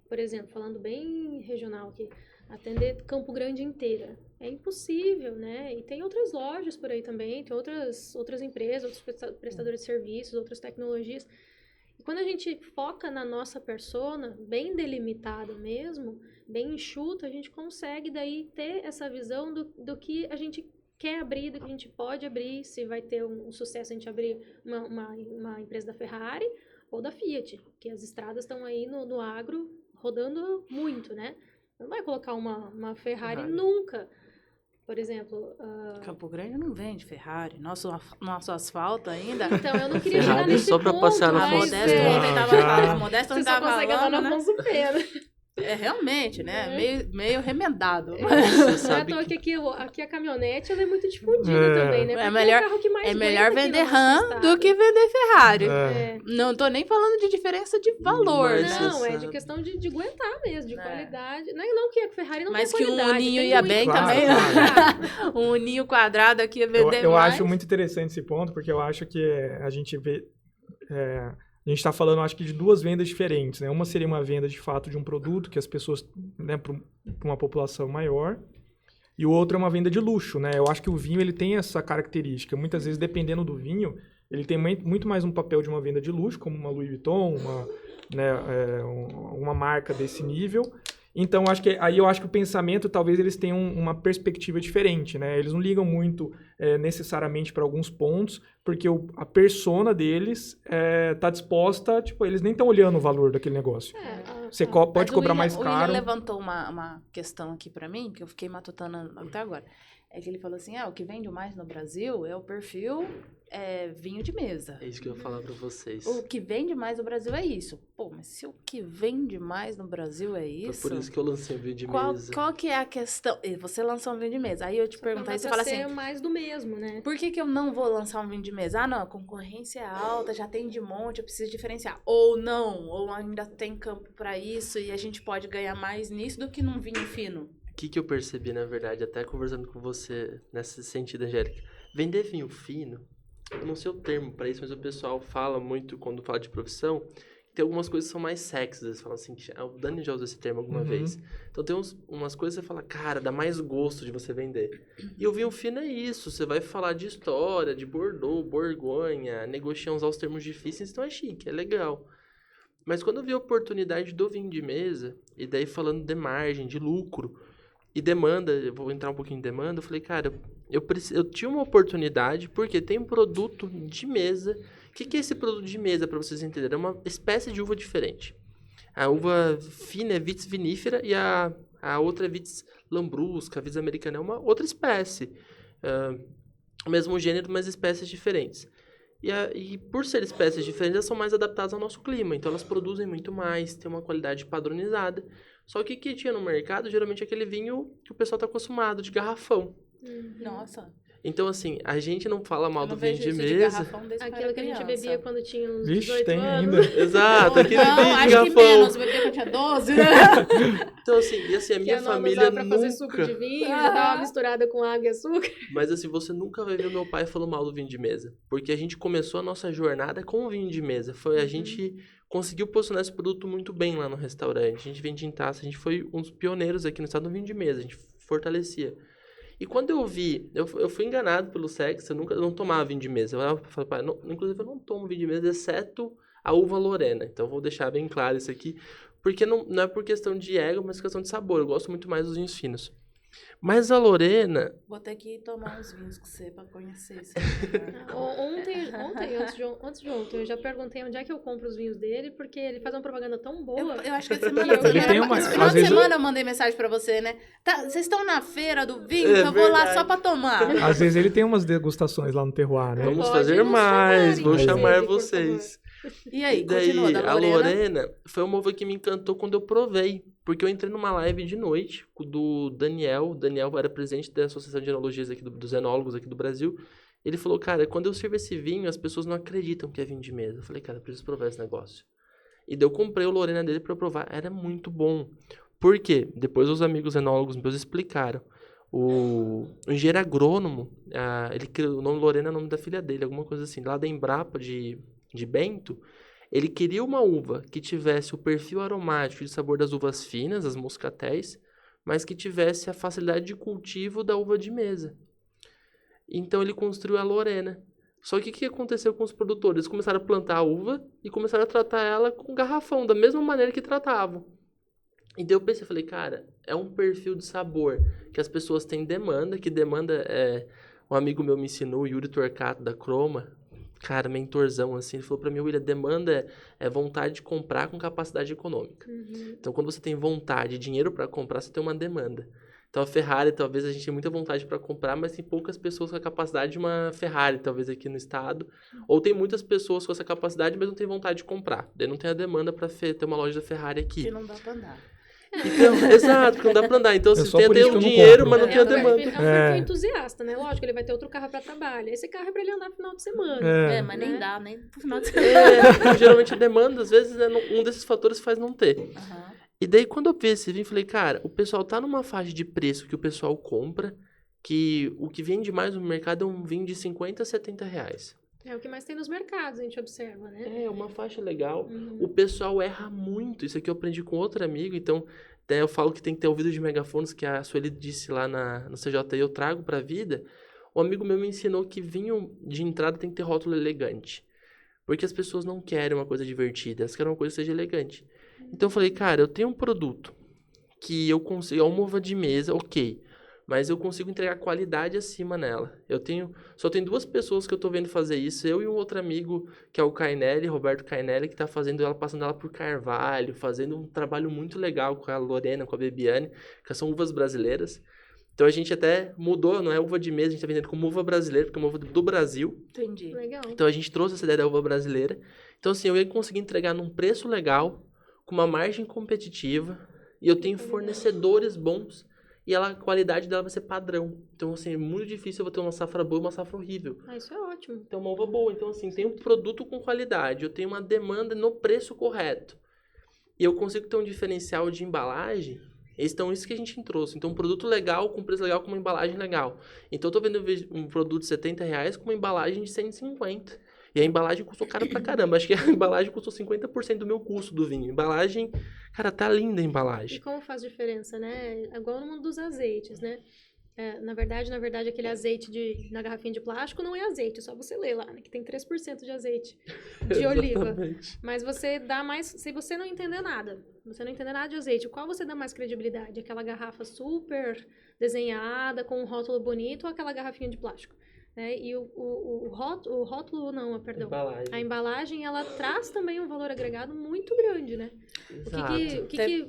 por exemplo, falando bem regional aqui, atender Campo Grande inteira. É impossível, né? E tem outras lojas por aí também, tem outras empresas, outros prestadores de serviços, outras tecnologias. E quando a gente foca na nossa persona, bem delimitada mesmo, bem enxuta, a gente consegue daí ter essa visão do que a gente quer abrir, do que a gente pode abrir, se vai ter um sucesso a gente abrir uma empresa da Ferrari ou da Fiat, que as estradas estão aí no agro rodando muito, né? Não vai colocar uma Ferrari nunca. Por exemplo... Campo Grande não vende Ferrari. Nosso asfalto ainda... Então, eu não queria chegar Ferrari nesse só pra ponto, passar na mas... Modesto ontem tava falando. Modesto Você ontem só tava consegue andar falando, na né? Afonso Pena. É, realmente, né? Meio remendado. Você Não é à sabe toa que... que aqui a caminhonete ela é muito difundida também, né? É Porque melhor- é o carro que mais É melhor aguenta aqui vender no nosso RAM estado. do que vender Ferrari. É. Não tô nem falando de diferença de valor, Mas né? você Não, é de sabe. questão de aguentar mesmo, de É. qualidade. Não que a Ferrari não Mas tem que um qualidade. Uninho tem ia muito. bem Claro, também. claro. Um Uninho quadrado aqui ia vender Eu mais. acho muito interessante esse ponto, porque eu acho que a gente vê... a gente está falando, acho que, de duas vendas diferentes, né? Uma seria uma venda, de fato, de um produto que as pessoas, né, para uma população maior, e o outro é uma venda de luxo, né? Eu acho que o vinho, ele tem essa característica. Muitas vezes, dependendo do vinho, ele tem muito mais um papel de uma venda de luxo, como uma Louis Vuitton, uma marca desse nível. Então, eu acho que o pensamento, talvez, eles tenham uma perspectiva diferente, né? Eles não ligam muito necessariamente para alguns pontos, porque a persona deles está disposta, tipo, eles nem estão olhando o valor daquele negócio. Você pode Mas cobrar o mais William caro. levantou uma questão aqui pra mim, que eu fiquei matutando até agora. É que ele falou assim, o que vende mais no Brasil é o perfil vinho de mesa. É isso que eu ia falar pra vocês. O que vende mais no Brasil é isso. Pô, mas se o que vende mais no Brasil é isso... Foi por isso que eu lancei o vídeo de qual, mesa. qual que é a questão? E você lançou um vinho de mesa. Aí eu te pergunto, aí você fala assim... mais do mesmo, né? Por que eu não vou lançar um vinho de mesa? Não, a concorrência é alta, já tem de monte, eu preciso diferenciar. Ou não, ou ainda tem campo pra isso e a gente pode ganhar mais nisso do que num vinho fino. O que eu percebi, na verdade, até conversando com você nesse sentido, Angélica? Vender vinho fino, eu não sei o termo pra isso, mas o pessoal fala muito, quando fala de profissão, que tem algumas coisas que são mais sexys. Eles falam assim, o Dani já usou esse termo alguma vez. Então tem umas coisas que você fala, cara, dá mais gosto de você vender. E o vinho fino é isso, você vai falar de história, de Bordeaux, Borgonha, negociar, usar os termos difíceis, então é chique, é legal. Mas quando eu vi a oportunidade do vinho de mesa, e daí falando de margem, de lucro, e demanda, eu vou entrar um pouquinho em demanda, eu falei, cara, eu tinha uma oportunidade, porque tem um produto de mesa. O que é esse produto de mesa, para vocês entenderem? É uma espécie de uva diferente. A uva fina é Vitis vinífera e a outra é Vitis lambrusca, a Vitis americana é uma outra espécie. O mesmo gênero, mas espécies diferentes. E por ser espécies diferentes, elas são mais adaptadas ao nosso clima. Então, elas produzem muito mais, têm uma qualidade padronizada. Só que o que tinha no mercado, geralmente, é aquele vinho que o pessoal está acostumado, de garrafão. Nossa. Então, assim, a gente não fala mal Eu não do vinho vejo de isso mesa. garrafão desde Aquilo era que a gente criança. bebia quando tinha uns Vixe, 18 tem anos. ainda. Exato, aquele Não, vinho de acho que garrafão. menos, bebia quando tinha 12, né? Então, assim, e assim, a Que minha a nova família usava pra fazer suco de nunca... vinho, já dava uma misturada com água e açúcar. Mas assim, você nunca vai ver o meu pai falando mal do vinho de mesa. Porque a gente começou a nossa jornada com o vinho de mesa. A gente conseguiu posicionar esse produto muito bem lá no restaurante. A gente vendia em taça, a gente foi um dos pioneiros aqui no estado no vinho de mesa. A gente fortalecia. E quando eu vi, eu fui enganado pelo sexo, eu não tomava vinho de mesa. Eu falei, pai, inclusive eu não tomo vinho de mesa, exceto a uva Lorena. Então eu vou deixar bem claro isso aqui. Porque não é por questão de ego, mas questão de sabor. Eu gosto muito mais dos vinhos finos. Mas a Lorena... Vou ter que tomar uns vinhos com você pra conhecer isso. Ontem, antes de ontem, eu já perguntei onde é que eu compro os vinhos dele, porque ele faz uma propaganda tão boa. Eu acho que essa semana Ele tem uma- esse final às de vezes semana eu mandei mensagem pra você, né? Vocês estão na feira do vinho, É então eu vou lá verdade. só pra tomar. Às vezes ele tem umas degustações lá no terroir, né? Vamos Pode fazer nos mais, chamar, vou inclusive, chamar por vocês. E aí, E daí, continua, da a Lorena. Lorena foi uma uva que me encantou quando eu provei. Porque eu entrei numa live de noite do Daniel. O Daniel era presidente da Associação de Enologias aqui dos Enólogos aqui do Brasil. Ele falou, cara, quando eu sirvo esse vinho, as pessoas não acreditam que é vinho de mesa. Eu falei, cara, eu preciso provar esse negócio. E daí eu comprei o Lorena dele pra eu provar. Era muito bom. Por quê? Depois os amigos enólogos meus explicaram. O engenheiro agrônomo, ele criou, o nome Lorena é o nome da filha dele, alguma coisa assim. Lá da Embrapa de Bento, ele queria uma uva que tivesse o perfil aromático de sabor das uvas finas, as moscatéis, mas que tivesse a facilidade de cultivo da uva de mesa. Então ele construiu a Lorena. Só que o que aconteceu com os produtores? Eles começaram a plantar a uva e começaram a tratar ela com garrafão, da mesma maneira que tratavam. E daí eu pensei, falei, cara, é um perfil de sabor que as pessoas têm demanda, que demanda um amigo meu me ensinou, o Yuri Torcato, da Croma, cara, mentorzão, assim, ele falou pra mim, William, demanda é vontade de comprar com capacidade econômica. Então, quando você tem vontade, dinheiro para comprar, você tem uma demanda. Então, a Ferrari, talvez a gente tenha muita vontade para comprar, mas tem poucas pessoas com a capacidade de uma Ferrari, talvez aqui no estado. Ou tem muitas pessoas com essa capacidade, mas não tem vontade de comprar. Daí não tem a demanda para ter uma loja da Ferrari aqui. Que não dá pra andar. Então, exato, porque não dá pra andar. Então, assim, só tem por até isso que o eu não dinheiro, compro. mas não tem a É um demanda. perfil entusiasta, né? Lógico, ele vai ter outro carro para trabalho. Esse carro é para ele andar no final de semana. Mas nem né? dá, nem pro final de semana. Porque geralmente a demanda, às vezes, um desses fatores faz não ter. Aham. E daí, quando eu vi esse vinho, falei, cara, o pessoal tá numa faixa de preço que o pessoal compra, que o que vende mais no mercado é um vinho de 50 a 70 reais. É o que mais tem nos mercados, a gente observa, né? É, uma faixa legal. Uhum. O pessoal erra muito. Isso aqui eu aprendi com outro amigo, então até eu falo que tem que ter ouvido de megafones, que a Sueli disse lá no CJI, eu trago pra vida. Um amigo meu me ensinou que vinho de entrada tem que ter rótulo elegante. Porque as pessoas não querem uma coisa divertida, elas querem uma coisa que seja elegante. Então eu falei, cara, eu tenho um produto que eu consigo, é uma uva de mesa, ok, mas eu consigo entregar qualidade acima nela. Só tem 2 pessoas que eu tô vendo fazer isso, eu e um outro amigo, que é o Cainelli, Roberto Cainelli, que tá fazendo ela, passando ela por Carvalho, fazendo um trabalho muito legal com a Lorena, com a Bebiane, que são uvas brasileiras. Então a gente até mudou, não é uva de mesa, a gente tá vendendo como uva brasileira, porque é uma uva do Brasil. Entendi. Legal. Então a gente trouxe essa ideia da uva brasileira. Então assim, eu ia conseguir entregar num preço legal, com uma margem competitiva, e eu tenho fornecedores bons, e a qualidade dela vai ser padrão. Então assim, é muito difícil eu vou ter uma safra boa e uma safra horrível. Ah, isso é ótimo. Então uma uva boa. Então assim, tem um produto com qualidade, eu tenho uma demanda no preço correto. E eu consigo ter um diferencial de embalagem. Então, isso que a gente trouxe. Então, um produto legal, com preço legal, com uma embalagem legal. Então, eu tô vendo um produto de 70 reais com uma embalagem de 150. E a embalagem custou caro pra caramba. Acho que a embalagem custou 50% do meu custo do vinho. Embalagem, cara, tá linda a E embalagem. como faz diferença, né? É igual no mundo dos azeites, né? Na verdade, aquele azeite na garrafinha de plástico não é azeite, só você lê lá, né? Que tem 3% de azeite de oliva. Exatamente. Mas você dá mais... Se você não entender nada de azeite, qual você dá mais credibilidade? Aquela garrafa super desenhada, com um rótulo bonito, ou aquela garrafinha de plástico? Né? E o rótulo, não, perdão. A embalagem, ela traz também um valor agregado muito grande, né? Exato.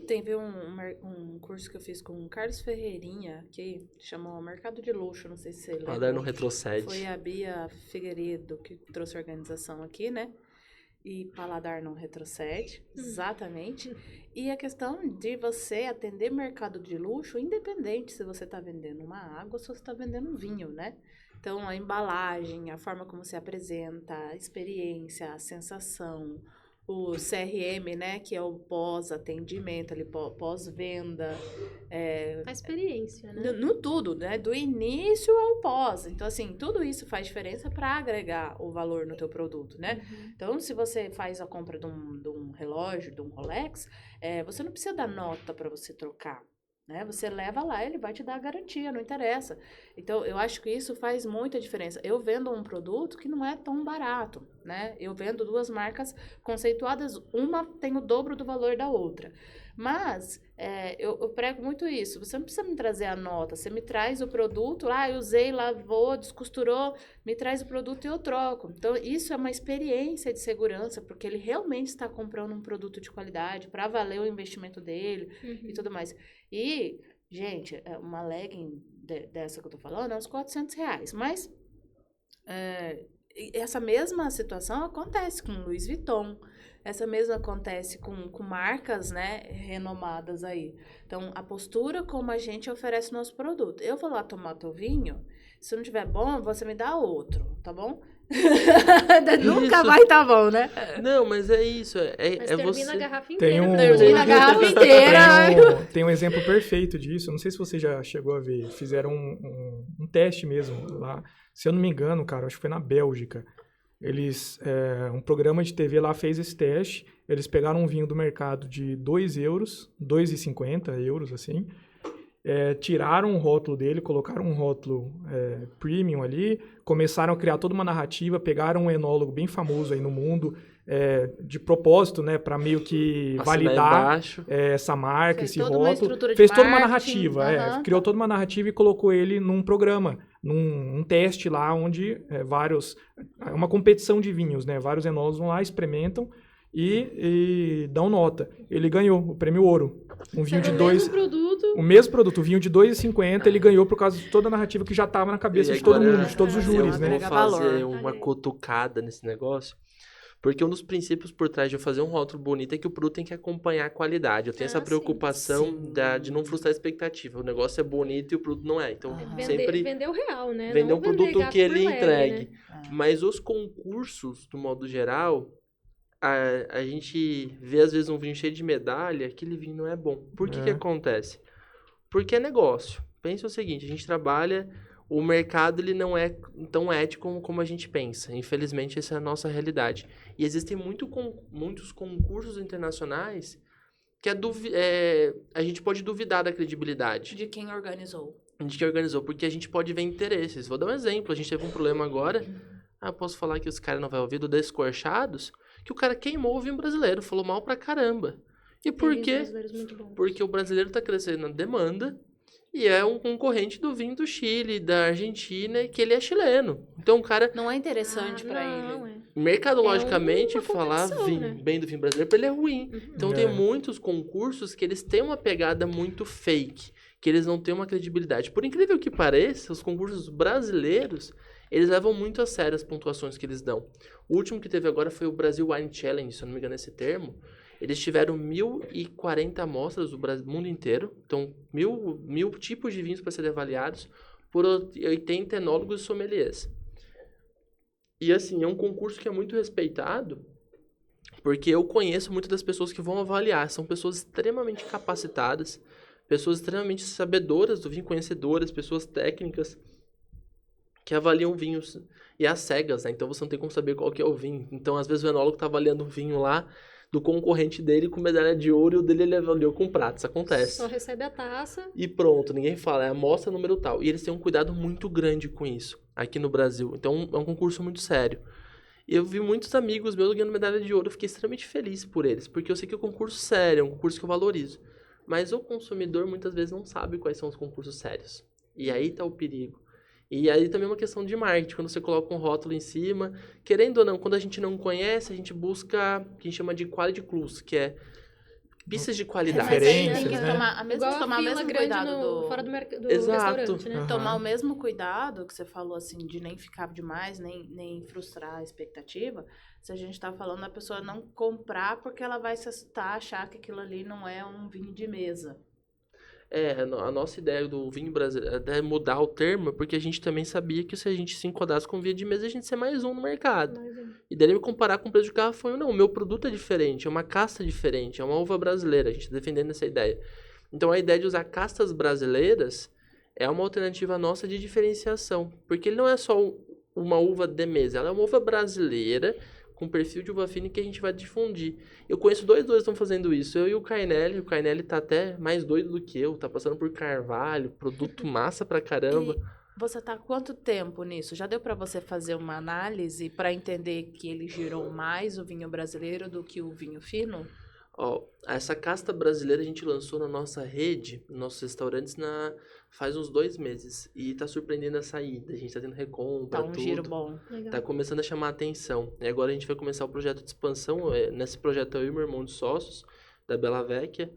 Teve um curso que eu fiz com o Carlos Ferreirinha, que chamou Mercado de Luxo, não sei se você lembra. Paladar não retrocede. Foi a Bia Figueiredo que trouxe a organização aqui, né? E paladar não retrocede, exatamente. E a questão de você atender mercado de luxo, independente se você está vendendo uma água ou se você está vendendo um vinho, né? Então, a embalagem, a forma como se apresenta, a experiência, a sensação, o CRM, né? Que é o pós-atendimento, ali, pós-venda. A experiência, né? No tudo, né? Do início ao pós. Então, assim, tudo isso faz diferença para agregar o valor no teu produto, né? Uhum. Então, se você faz a compra de um relógio, de um Rolex, você não precisa dar nota para você trocar. Né? Você leva lá, ele vai te dar a garantia, não interessa. Então, eu acho que isso faz muita diferença. Eu vendo um produto que não é tão barato, né? Eu vendo 2 marcas conceituadas, uma tem o dobro do valor da outra. Mas, eu prego muito isso. Você não precisa me trazer a nota, você me traz o produto, eu usei, lavou, descosturou, me traz o produto e eu troco. Então, isso é uma experiência de segurança, porque ele realmente está comprando um produto de qualidade para valer o investimento dele e tudo mais. E, gente, uma legging dessa que eu tô falando é uns 400 reais. Mas essa mesma situação acontece com Louis Vuitton. Essa mesma acontece com marcas, né, renomadas aí. Então, a postura como a gente oferece nosso produto. Eu vou lá tomar teu vinho, se não tiver bom, você me dá outro, tá bom? Nunca vai tá bom, né? Não, mas é isso. Mas termina você... a garrafa inteira. Termina a garrafa inteira. Tem um exemplo perfeito disso. Não sei se você já chegou a ver. Fizeram um teste mesmo lá. Se eu não me engano, cara, acho que foi na Bélgica. Um programa de TV lá fez esse teste. Eles pegaram um vinho do mercado de 2 euros, 2,50 euros, assim. Tiraram o rótulo dele, colocaram um rótulo premium ali, começaram a criar toda uma narrativa, pegaram um enólogo bem famoso aí no mundo, de propósito, né, para meio que validar essa marca, esse rótulo. Fez toda uma narrativa, criou toda uma narrativa e colocou ele num programa, num teste lá, onde uma competição de vinhos, né, vários enólogos vão lá, experimentam e dão nota. Ele ganhou o prêmio ouro. Um vinho de 2... O mesmo produto, o vinho de 2,50, ele ganhou por causa de toda a narrativa que já estava na cabeça de todo mundo, de todos os júris, né? Eu vou fazer uma cutucada nesse negócio, Porque um dos princípios por trás de eu fazer um rótulo bonito é que o produto tem que acompanhar a qualidade. Eu tenho essa Sim. preocupação de não frustrar a expectativa. O negócio é bonito e o produto não é. Então, sempre Vender o real, né? vender Não um produto gato que ele por leve, entregue. né? Mas os concursos, do modo geral, a gente vê às vezes um vinho cheio de medalha, aquele vinho não é bom. Por que que acontece? Porque é negócio. Pense o seguinte, a gente trabalha, o mercado ele não é tão ético como a gente pensa. Infelizmente, essa é a nossa realidade. E existem muitos concursos internacionais que a gente pode duvidar da credibilidade. De quem organizou. De quem organizou, porque a gente pode ver interesses. Vou dar um exemplo, a gente teve um problema agora, eu posso falar que os caras não vão ouvir, do Descorchados, que o cara queimou o vinho brasileiro, falou mal pra caramba. E por Tem quê? vinhos brasileiros muito bons. Porque o brasileiro tá crescendo na demanda e é um concorrente do vinho do Chile, da Argentina, que ele é chileno. Então o cara, Não é interessante pra não, ele. mercadologicamente, É uma falar competição, né? bem do vinho brasileiro, pra ele é ruim. Então tem muitos concursos que eles têm uma pegada muito fake, que eles não têm uma credibilidade. Por incrível que pareça, os concursos brasileiros, eles levam muito a sério as pontuações que eles dão. O último que teve agora foi o Brasil Wine Challenge, se eu não me engano esse termo. Eles tiveram 1.040 amostras do mundo inteiro. Então, mil tipos de vinhos para serem avaliados por 80 enólogos e sommeliers. E assim, é um concurso que é muito respeitado, porque eu conheço muitas das pessoas que vão avaliar. São pessoas extremamente capacitadas, pessoas extremamente sabedoras do vinho, conhecedoras, pessoas técnicas, que avaliam vinhos e às cegas, né? Então você não tem como saber qual que é o vinho. Então, às vezes, o enólogo está avaliando um vinho lá do concorrente dele com medalha de ouro e o dele ele avaliou com prata. Isso acontece. Só recebe a taça. E pronto, ninguém fala, é a amostra número tal. E eles têm um cuidado muito grande com isso, aqui no Brasil. Então, é um concurso muito sério. E eu vi muitos amigos meus ganhando medalha de ouro, eu fiquei extremamente feliz por eles, porque eu sei que é um concurso sério, é um concurso que eu valorizo. Mas o consumidor, muitas vezes, não sabe quais são os concursos sérios. E aí tá o perigo. E aí também é uma questão de marketing, quando você coloca um rótulo em cima, querendo ou não, quando a gente não conhece, a gente busca o que a gente chama de quality clues, que é pistas de qualidade. Mas aí tem Referências, que né? tomar, Igual a tomar o fila mesmo grande cuidado fora do Exato. restaurante, né? tomar o mesmo cuidado que você falou, assim, de nem ficar demais, nem frustrar a expectativa, se a gente tá falando da pessoa não comprar porque ela vai se assustar, achar que aquilo ali não é um vinho de mesa. A nossa ideia do vinho brasileiro é mudar o termo, porque a gente também sabia que se a gente se enquadrasse com vinho de mesa, a gente ia ser mais um no mercado. E daí me comparar com o preço de garrafão, não, o meu produto é diferente, é uma casta diferente, é uma uva brasileira, a gente está defendendo essa ideia. Então a ideia de usar castas brasileiras é uma alternativa nossa de diferenciação, porque ele não é só uma uva de mesa, ela é uma uva brasileira, com perfil de uva fina que a gente vai difundir. Eu conheço dois que estão fazendo isso, eu e o Cainelli tá até mais doido do que eu, tá passando por carvalho, produto massa pra caramba. E você tá há quanto tempo nisso? Já deu para você fazer uma análise para entender que ele girou mais o vinho brasileiro do que o vinho fino? Ó, essa casta brasileira a gente lançou na nossa rede, nos nossos restaurantes, faz uns 2 meses. E tá surpreendendo a saída. A gente tá tendo recompra, Tá um tudo. giro bom. Legal. Tá começando a chamar a atenção. E agora a gente vai começar o projeto de expansão. Nesse projeto eu e meu irmão de sócios, da Bela Vecchia.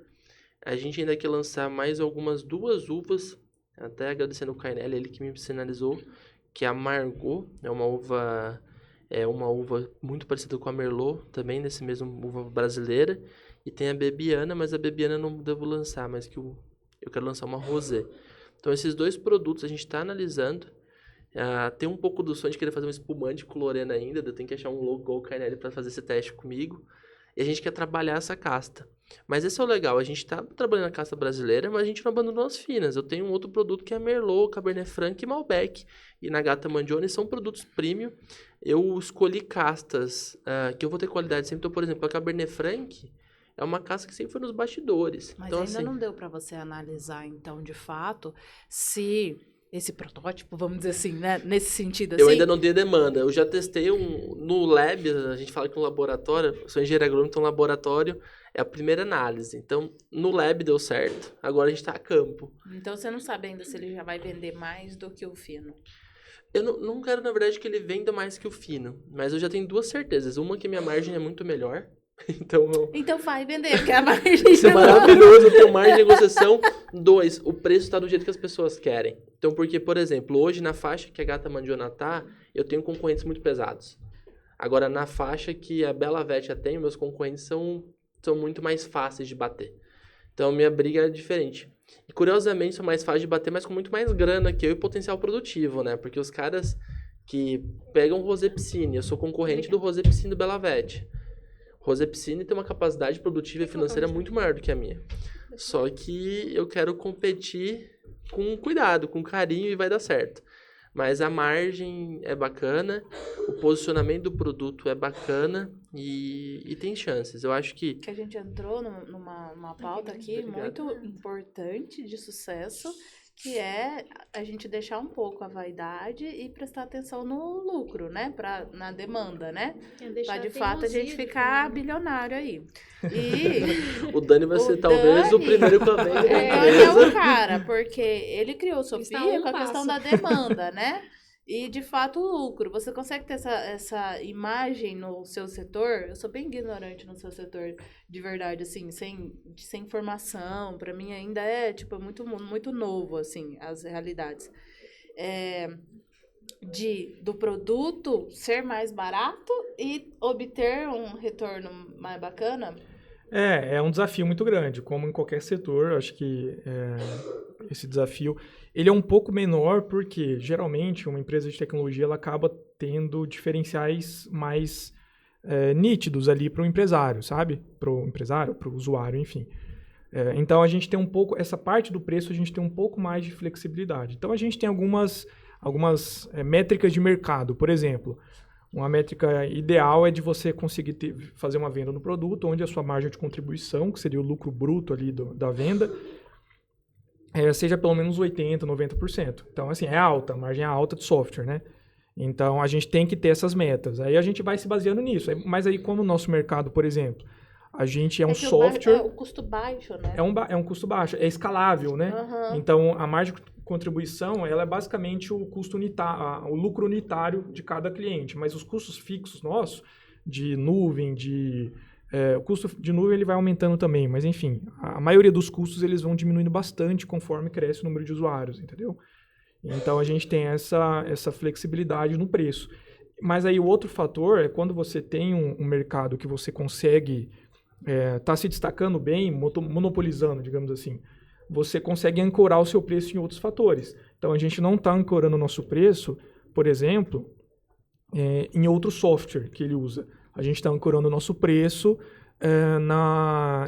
A gente ainda quer lançar mais algumas 2 uvas, até agradecendo o Cainelli, ele que me sinalizou, que é a Margot, é uma uva muito parecida com a Merlot, também nesse mesmo uva brasileira. E tem a Bebiana, mas a Bebiana eu não devo lançar, mas que eu quero lançar uma Rosé. Então esses 2 produtos a gente está analisando. Tem um pouco do sonho de querer fazer um espumante com Lorena ainda, eu tenho que achar um logo igual o Cainelli para fazer esse teste comigo. E a gente quer trabalhar essa casta. Mas esse é o legal, a gente está trabalhando a casta brasileira, mas a gente não abandonou as finas. Eu tenho um outro produto que é Merlot, Cabernet Franc e Malbec. E Nagata Mangione são produtos premium. Eu escolhi castas que eu vou ter qualidade sempre. Então, por exemplo, a Cabernet Franc é uma casta que sempre foi nos bastidores. Mas então, ainda assim, não deu para você analisar, então, de fato, se esse protótipo, vamos dizer assim, né? Nesse sentido, assim... Eu ainda não dei demanda. Eu já testei no lab, a gente fala que no laboratório, eu sou engenheiro agrônomo, então laboratório é a primeira análise. Então, no lab deu certo. Agora a gente está a campo. Então, você não sabe ainda se ele já vai vender mais do que o fino. Eu não quero, na verdade, que ele venda mais que o fino. Mas eu já tenho 2 certezas. Uma, que minha margem é muito melhor. Então vai vender, porque a margem... Isso é maravilhoso, eu tenho margem de negociação. 2, o preço está do jeito que as pessoas querem. Então, porque, por exemplo, hoje na faixa que a Gata Mangione tá, eu tenho concorrentes muito pesados. Agora, na faixa que a Bela Vete tem, meus concorrentes são muito mais fáceis de bater. Então, minha briga é diferente. E, curiosamente, são mais fáceis de bater, mas com muito mais grana que eu e potencial produtivo, né? Porque os caras que pegam o Rosé Piscine, eu sou concorrente do Rosé Piscine do Bela Vete. O Rosé Piscine tem uma capacidade produtiva e financeira muito maior do que a minha. Só que eu quero competir com cuidado, com carinho e vai dar certo. Mas a margem é bacana, o posicionamento do produto é bacana e tem chances. Eu acho que... Que a gente entrou numa pauta aqui muito importante de sucesso, que é a gente deixar um pouco a vaidade e prestar atenção no lucro, né? Na demanda, né? Pra de fato a gente ficar bilionário aí. E o Dani vai ser talvez o primeiro que eu venho da Dani é o cara, porque ele criou Sofia com a passo. questão da demanda, né? E, de fato, o lucro. Você consegue ter essa imagem no seu setor? Eu sou bem ignorante no seu setor, de verdade, assim, sem informação. Para mim, ainda é, tipo, muito, muito novo, assim, as realidades. Do produto ser mais barato e obter um retorno mais bacana. É um desafio muito grande, como em qualquer setor. Acho que esse desafio ele é um pouco menor porque, geralmente, uma empresa de tecnologia ela acaba tendo diferenciais mais nítidos ali para o empresário, sabe? Para o empresário, para o usuário, enfim. Então, a gente tem um pouco... Essa parte do preço, a gente tem um pouco mais de flexibilidade. Então, a gente tem algumas métricas de mercado. Por exemplo, uma métrica ideal é de você conseguir fazer uma venda no produto, onde a sua margem de contribuição, que seria o lucro bruto ali da venda, seja pelo menos 80%, 90%. Então, assim, é alta, a margem é alta de software, né? Então, a gente tem que ter essas metas. Aí a gente vai se baseando nisso. Mas aí, como o nosso mercado, por exemplo, a gente é um software... É o custo baixo, né? É um custo baixo, é escalável, né? Uhum. Então, a margem de contribuição, ela é basicamente o custo unitário, o lucro unitário de cada cliente. Mas os custos fixos nossos, de nuvem, o custo de nuvem ele vai aumentando também, mas enfim, a maioria dos custos eles vão diminuindo bastante conforme cresce o número de usuários, entendeu? Então, a gente tem essa flexibilidade no preço. Mas aí o outro fator é quando você tem um mercado que você consegue tá se destacando bem, monopolizando, digamos assim, você consegue ancorar o seu preço em outros fatores. Então, a gente não está ancorando o nosso preço, por exemplo, em outro software que ele usa. A gente está ancorando o nosso preço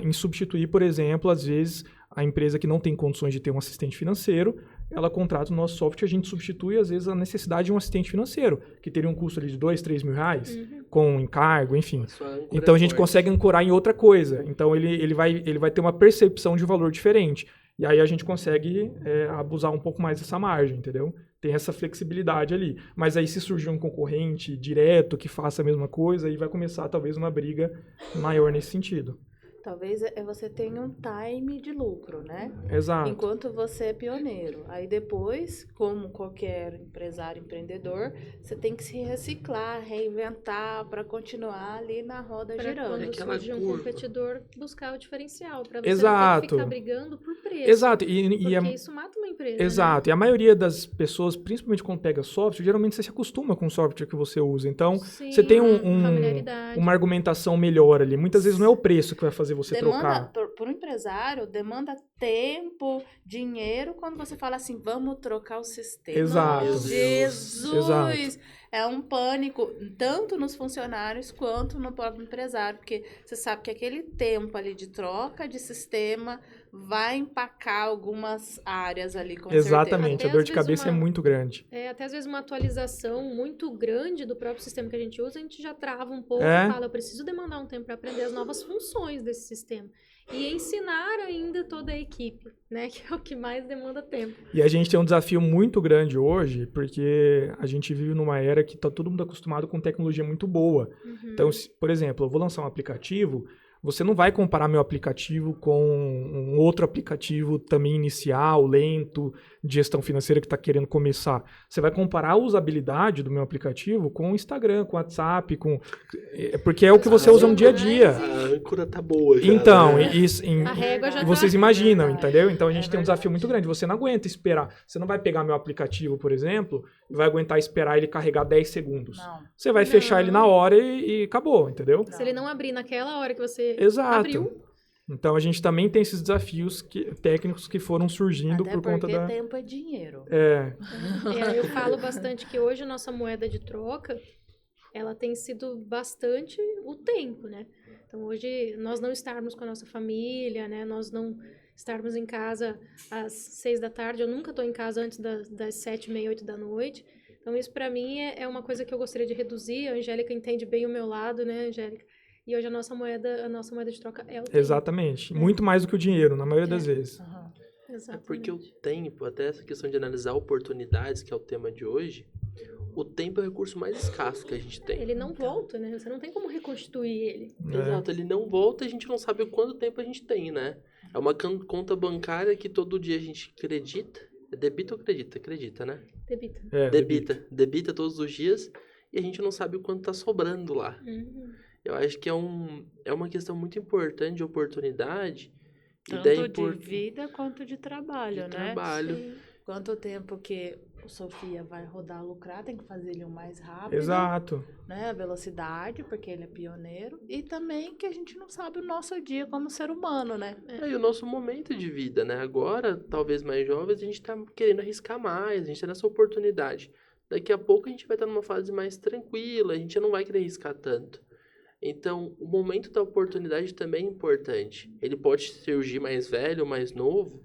em substituir, por exemplo, às vezes, a empresa que não tem condições de ter um assistente financeiro, ela contrata o nosso software e a gente substitui, às vezes, a necessidade de um assistente financeiro, que teria um custo ali de R$2, R$3.000, com encargo, enfim. Então, a gente consegue ancorar em outra coisa. Então, ele vai ter uma percepção de valor diferente. E aí, a gente consegue abusar um pouco mais dessa margem, entendeu? Tem essa flexibilidade ali. Mas aí, se surgir um concorrente direto que faça a mesma coisa, aí vai começar, talvez, uma briga maior nesse sentido. Talvez você tenha um time de lucro, né? Exato. Enquanto você é pioneiro. Aí depois, como qualquer empresário, empreendedor, você tem que se reciclar, reinventar para continuar ali na roda girando. Quando surge um competidor, buscar o diferencial, para você Exato. não ter que ficar brigando por preço. Exato. Porque isso mata uma empresa. Exato. Né? E a maioria das pessoas, principalmente quando pega software, geralmente você se acostuma com o software que você usa. Então, sim, você tem familiaridade. uma argumentação melhor ali. Muitas vezes não é o preço que vai fazer você trocar. Para um empresário, demanda tempo, dinheiro, quando você fala assim, vamos trocar o sistema. Exato. Oh, Jesus! Exato. É um pânico, tanto nos funcionários quanto no próprio empresário, porque você sabe que aquele tempo ali de troca de sistema vai empacar algumas áreas ali, com Exatamente, certeza. a dor de cabeça é muito grande. Até às vezes uma atualização muito grande do próprio sistema que a gente usa, a gente já trava um pouco É. e fala, eu preciso demandar um tempo para aprender as novas funções desse sistema. E ensinar ainda toda a equipe, né? Que é o que mais demanda tempo. E a gente tem um desafio muito grande hoje, porque a gente vive numa era que está todo mundo acostumado com tecnologia muito boa. Uhum. Então, por exemplo, eu vou lançar um aplicativo, você não vai comparar meu aplicativo com um outro aplicativo também inicial, lento, de gestão financeira que está querendo começar. Você vai comparar a usabilidade do meu aplicativo com o Instagram, com o WhatsApp, porque é o que você usa no dia a dia. A âncora tá boa já. Então, né? A régua já e vocês tá... imaginam, Verdade. entendeu? Então a gente É tem um desafio verdade. muito grande. Você não aguenta esperar. Você não vai pegar meu aplicativo, por exemplo, e vai aguentar esperar ele carregar 10 segundos. Não. Você vai fechar ele na Não. hora e acabou, entendeu? Se ele não abrir naquela hora que você Exato. abriu, Então a gente também tem esses desafios técnicos que foram surgindo Até por conta porque da. tempo é dinheiro. eu falo bastante que hoje a nossa moeda de troca, ela tem sido bastante o tempo, né? Então hoje nós não estarmos com a nossa família, né? Nós não estarmos em casa às 6 da tarde, eu nunca estou em casa antes das 7, meia, 8 da noite. Então isso para mim é uma coisa que eu gostaria de reduzir. A Angélica entende bem o meu lado, né, Angélica? E hoje a nossa moeda de troca é o tempo. Exatamente. Muito mais do que o dinheiro, na maioria das vezes. Aham. É Exatamente. porque o tempo, até essa questão de analisar oportunidades, que é o tema de hoje, o tempo é o recurso mais escasso que a gente tem. Ele não volta, né? Você não tem como reconstituir ele. Exato, ele não volta e a gente não sabe quanto tempo a gente tem, né? É uma conta bancária que todo dia a gente acredita. É debita ou acredita? Acredita, né? Debita. Debita todos os dias e a gente não sabe o quanto tá sobrando lá. Eu acho que é uma questão muito importante de oportunidade. Tanto de vida quanto de trabalho, né? Trabalho. Sim. Quanto tempo que o Sofia vai rodar lucrar, tem que fazer ele o mais rápido. Exato. Né? A velocidade, porque ele é pioneiro. E também que a gente não sabe o nosso dia como ser humano, né? E o nosso momento de vida, né? Agora, talvez mais jovens, a gente tá querendo arriscar mais, a gente tá nessa oportunidade. Daqui a pouco a gente vai estar numa fase mais tranquila, a gente já não vai querer arriscar tanto. Então, o momento da oportunidade também é importante. Ele pode surgir mais velho, mais novo,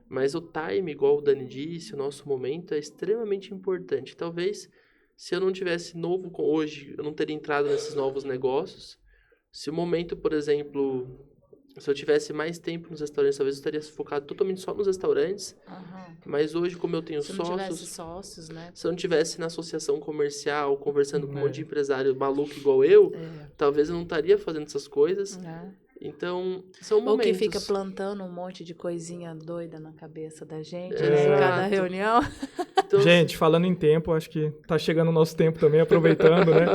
mas o time, igual o Dani disse, o nosso momento é extremamente importante. Talvez, se eu não tivesse novo hoje, eu não teria entrado nesses novos negócios. Se o momento, por exemplo, se eu tivesse mais tempo nos restaurantes, talvez eu estaria focado totalmente só nos restaurantes. Aham. Mas hoje, como eu tenho Se não tivesse sócios, sócios, né? se eu não tivesse na associação comercial, conversando com um monte de empresário maluco igual eu, talvez eu não estaria fazendo essas coisas. Então, são Ou momentos. que fica plantando um monte de coisinha doida na cabeça da gente, Exato. né? Em cada reunião. Então, Gente, falando em tempo, acho que tá chegando o nosso tempo também, aproveitando, né?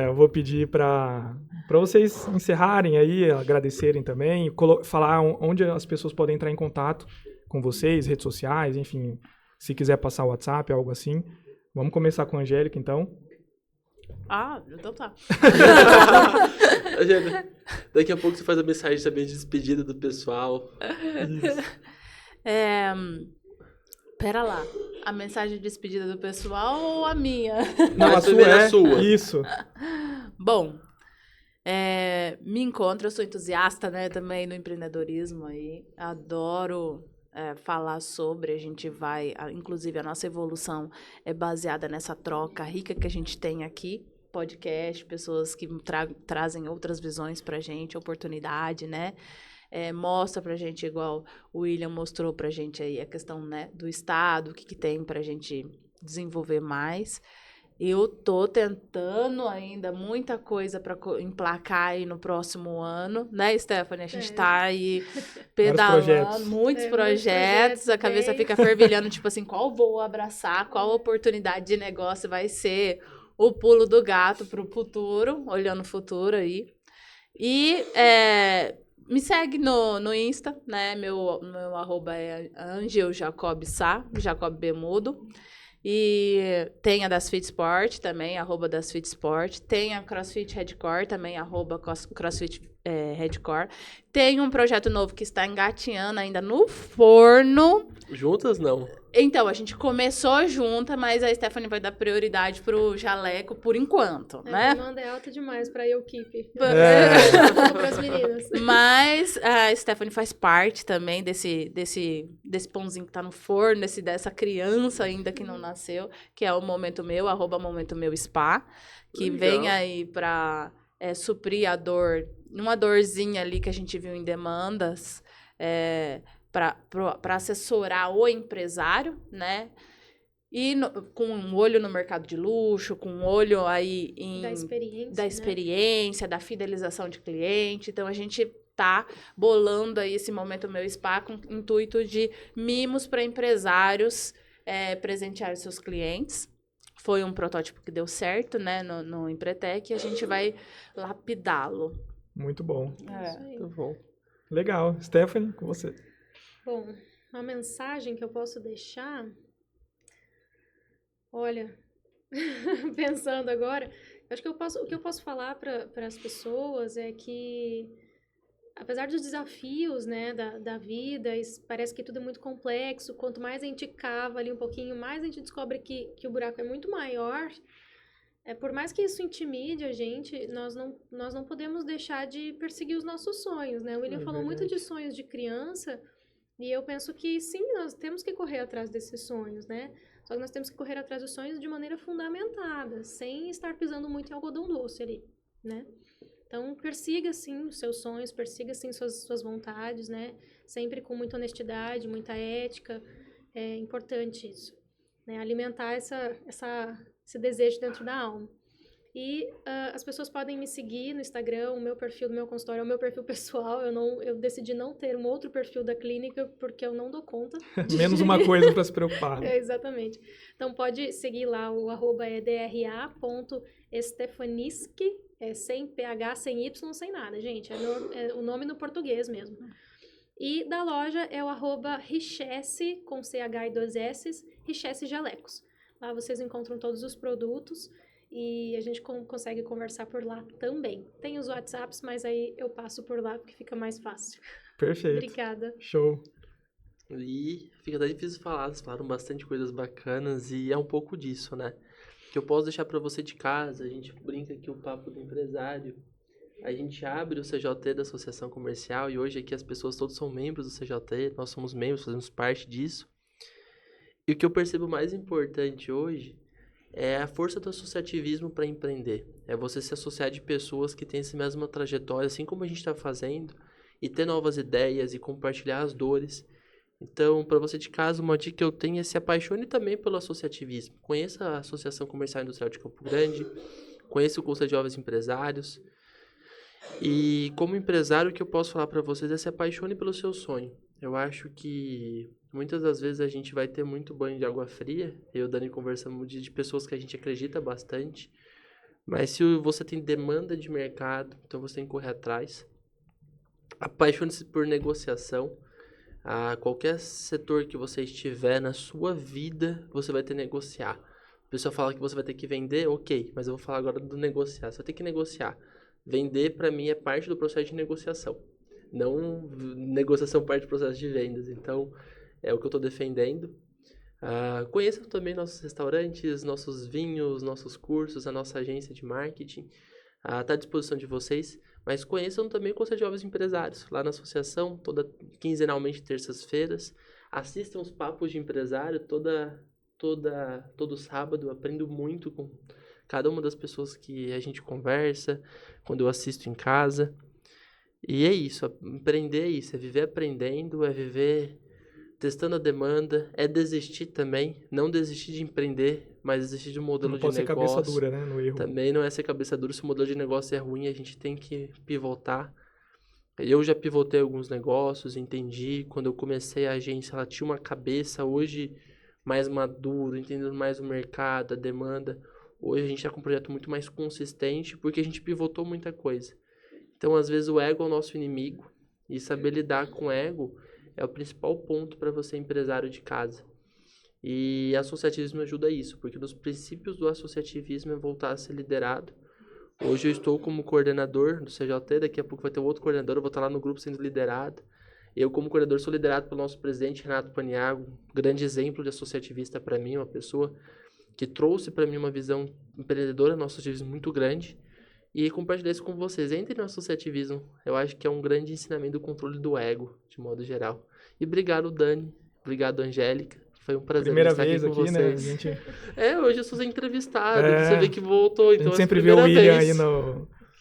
Eu vou pedir para vocês encerrarem aí, agradecerem também, falar onde as pessoas podem entrar em contato com vocês, redes sociais, enfim, se quiser passar o WhatsApp, algo assim. Vamos começar com a Angélica, então. Ah, então tá. Daqui a pouco você faz a mensagem também de despedida do pessoal. Pera lá. A mensagem de despedida do pessoal ou a minha? Não, Mas a sua primeiro é a sua. Isso. Bom, me encontro, eu sou entusiasta, né, também no empreendedorismo aí. Adoro falar sobre, a gente vai, inclusive a nossa evolução é baseada nessa troca rica que a gente tem aqui. Podcast, pessoas que trazem outras visões pra gente, oportunidade, né? Mostra pra gente, igual o William mostrou pra gente aí, a questão, né, do Estado, o que tem pra gente desenvolver mais. Eu tô tentando ainda muita coisa para emplacar aí no próximo ano, né, Stephanie? A gente tá aí pedalando, muitos projetos, a cabeça fica fervilhando, tipo assim, qual vou abraçar, qual oportunidade de negócio vai ser o pulo do gato pro futuro, olhando o futuro aí. E me segue no Insta, né? Meu arroba é AngelJacobSá, Jacob Bemudo. E tem a das Fit Sport também, arroba das Fit Sport. Tem a CrossFit Redcore também, arroba CrossFit Redcore. Tem um projeto novo que está engatinhando ainda no forno. Juntas, não? Então, a gente começou junta, mas a Stephanie vai dar prioridade pro jaleco por enquanto, né? A Amanda é alta demais pra eu keep. Pras meninas. Mas a Stephanie faz parte também desse pãozinho que tá no forno, dessa criança ainda que não nasceu, que é o Momento Meu, arroba Momento Meu Spa, que Legal. vem aí pra suprir a dor, uma dorzinha ali que a gente viu em demandas, para assessorar o empresário, né? E com um olho no mercado de luxo, com um olho aí Da experiência, da experiência, da fidelização de cliente. Então, a gente tá bolando aí esse Momento Meu Spa com o intuito de mimos para empresários presentear seus clientes. Foi um protótipo que deu certo, né, no Empretec, e a gente vai lapidá-lo. Muito bom. Muito bom. Legal. Stephanie, com você. Bom, uma mensagem que eu posso deixar... Olha, pensando agora, acho que o que eu posso falar para as pessoas é que, apesar dos desafios, né, da vida, parece que tudo é muito complexo. Quanto mais a gente cava ali um pouquinho, mais a gente descobre que o buraco é muito maior. Por mais que isso intimide a gente, nós não podemos deixar de perseguir os nossos sonhos, né? O William falou muito de sonhos de criança, e eu penso que sim, nós temos que correr atrás desses sonhos, né? Só que nós temos que correr atrás dos sonhos de maneira fundamentada, sem estar pisando muito em algodão doce ali, né? Então, persiga, sim, os seus sonhos, persiga, sim, suas vontades, né? Sempre com muita honestidade, muita ética. É importante isso, né? Alimentar esse desejo dentro da alma. E as pessoas podem me seguir no Instagram, o meu perfil do meu consultório é o meu perfil pessoal. Eu decidi não ter um outro perfil da clínica porque eu não dou conta. Menos uma coisa para se preocupar. Exatamente. Então pode seguir lá, o @dra.stefaniski, sem PH, sem Y, sem nada, gente. É o nome no português mesmo. E da loja é o @richesse, com CH e 2 S, Richesse Jalecos. Lá vocês encontram todos os produtos. E a gente consegue conversar por lá também. Tem os WhatsApps, mas aí eu passo por lá porque fica mais fácil. Perfeito. Obrigada. Show. E fica até difícil falar, vocês falaram bastante coisas bacanas e é um pouco disso, né? Que eu posso deixar para você de casa, a gente brinca aqui o papo do empresário, a gente abre o CJT da Associação Comercial e hoje aqui as pessoas todos são membros do CJT, nós somos membros, fazemos parte disso. E o que eu percebo mais importante hoje é a força do associativismo para empreender. É você se associar de pessoas que têm essa mesma trajetória, assim como a gente está fazendo, e ter novas ideias e compartilhar as dores. Então, para você de casa, uma dica que eu tenho é se apaixone também pelo associativismo. Conheça a Associação Comercial e Industrial de Campo Grande, conheça o Conselho de Jovens Empresários. E como empresário, o que eu posso falar para vocês é se apaixone pelo seu sonho. Eu acho que muitas das vezes a gente vai ter muito banho de água fria. Eu e o Dani conversamos de pessoas que a gente acredita bastante. Mas se você tem demanda de mercado, então você tem que correr atrás. Apaixone-se por negociação. Qualquer setor que você estiver na sua vida, você vai ter que negociar. A pessoa fala que você vai ter que vender, ok. Mas eu vou falar agora do negociar. Você vai ter que negociar. Vender, para mim, é parte do processo de negociação. Não negociação parte do processo de vendas. Então, é o que eu estou defendendo. Conheçam também nossos restaurantes, nossos vinhos, nossos cursos, a nossa agência de marketing. Está à disposição de vocês. Mas conheçam também o Conselho de Jovens Empresários. Lá na associação, quinzenalmente, terças-feiras. Assistam os papos de empresário todo sábado. Eu aprendo muito com cada uma das pessoas que a gente conversa, quando eu assisto em casa. E é isso, empreender é isso, é viver aprendendo, é viver testando a demanda, é desistir também, não desistir de empreender, mas desistir de um modelo de negócio. Não pode ser cabeça dura, né, no erro. Também não é ser cabeça dura, se o modelo de negócio é ruim, a gente tem que pivotar. Eu já pivotei alguns negócios, entendi, quando eu comecei a agência, ela tinha uma cabeça, hoje mais maduro, entendendo mais o mercado, a demanda. Hoje a gente está com um projeto muito mais consistente, porque a gente pivotou muita coisa. Então, às vezes, o ego é o nosso inimigo, e saber lidar com o ego é o principal ponto para você, empresário de casa. E associativismo ajuda isso, porque nos princípios do associativismo é voltar a ser liderado. Hoje eu estou como coordenador do CJT, daqui a pouco vai ter outro coordenador, eu vou estar lá no grupo sendo liderado. Eu, como coordenador, sou liderado pelo nosso presidente, Renato Paniago, grande exemplo de associativista para mim, uma pessoa que trouxe para mim uma visão empreendedora no associativismo muito grande. E compartilhar isso com vocês. Entrem no associativismo. Eu acho que é um grande ensinamento do controle do ego, de modo geral. E obrigado, Dani. Obrigado, Angélica. Foi um prazer estar aqui com vocês. Né? Hoje eu sou entrevistado. Você vê que voltou. Então a gente sempre vê o William aí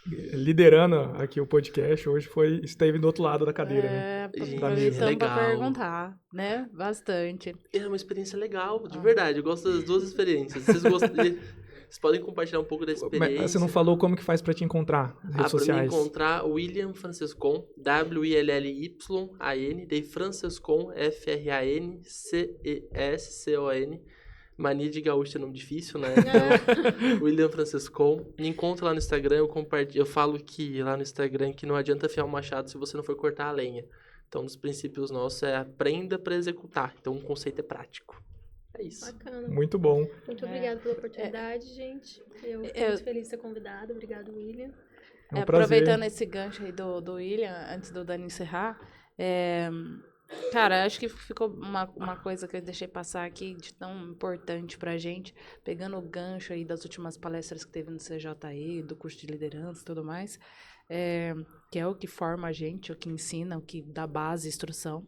liderando aqui o podcast, hoje esteve do outro lado da cadeira, né? Gente, Aproveitamos legal. para perguntar, né? Bastante. É uma experiência legal, de verdade. Eu gosto das duas experiências. Vocês podem compartilhar um pouco da experiência. Mas você não falou como que faz para te encontrar nas redes sociais? Para me encontrar, William Francescon, WILLYAN, daí Francescon, FRANCESCON. Mania de gaúcho é nome difícil, né? Então, William Francescon. Me encontra lá no Instagram, eu falo que lá no Instagram que não adianta afiar o machado se você não for cortar a lenha. Então, um dos princípios nossos é aprenda para executar. Então, o conceito é prático. É isso. Bacana. Muito bom. Muito obrigada pela oportunidade, gente. Eu fiquei muito feliz de ser convidada. Obrigado, William. É um prazer. Aproveitando esse gancho aí do William, antes do Dani encerrar, cara, acho que ficou uma coisa que eu deixei passar aqui de tão importante pra gente, pegando o gancho aí das últimas palestras que teve no CJE, do curso de liderança e tudo mais, que é o que forma a gente, o que ensina, o que dá base, instrução,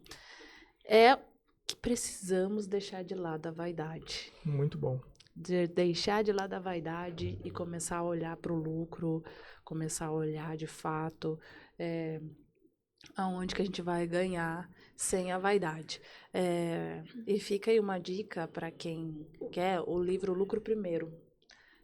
é que precisamos deixar de lado a vaidade. Muito bom. Deixar de lado a vaidade e começar a olhar para o lucro, começar a olhar de fato aonde que a gente vai ganhar sem a vaidade. E fica aí uma dica para quem quer o livro Lucro Primeiro.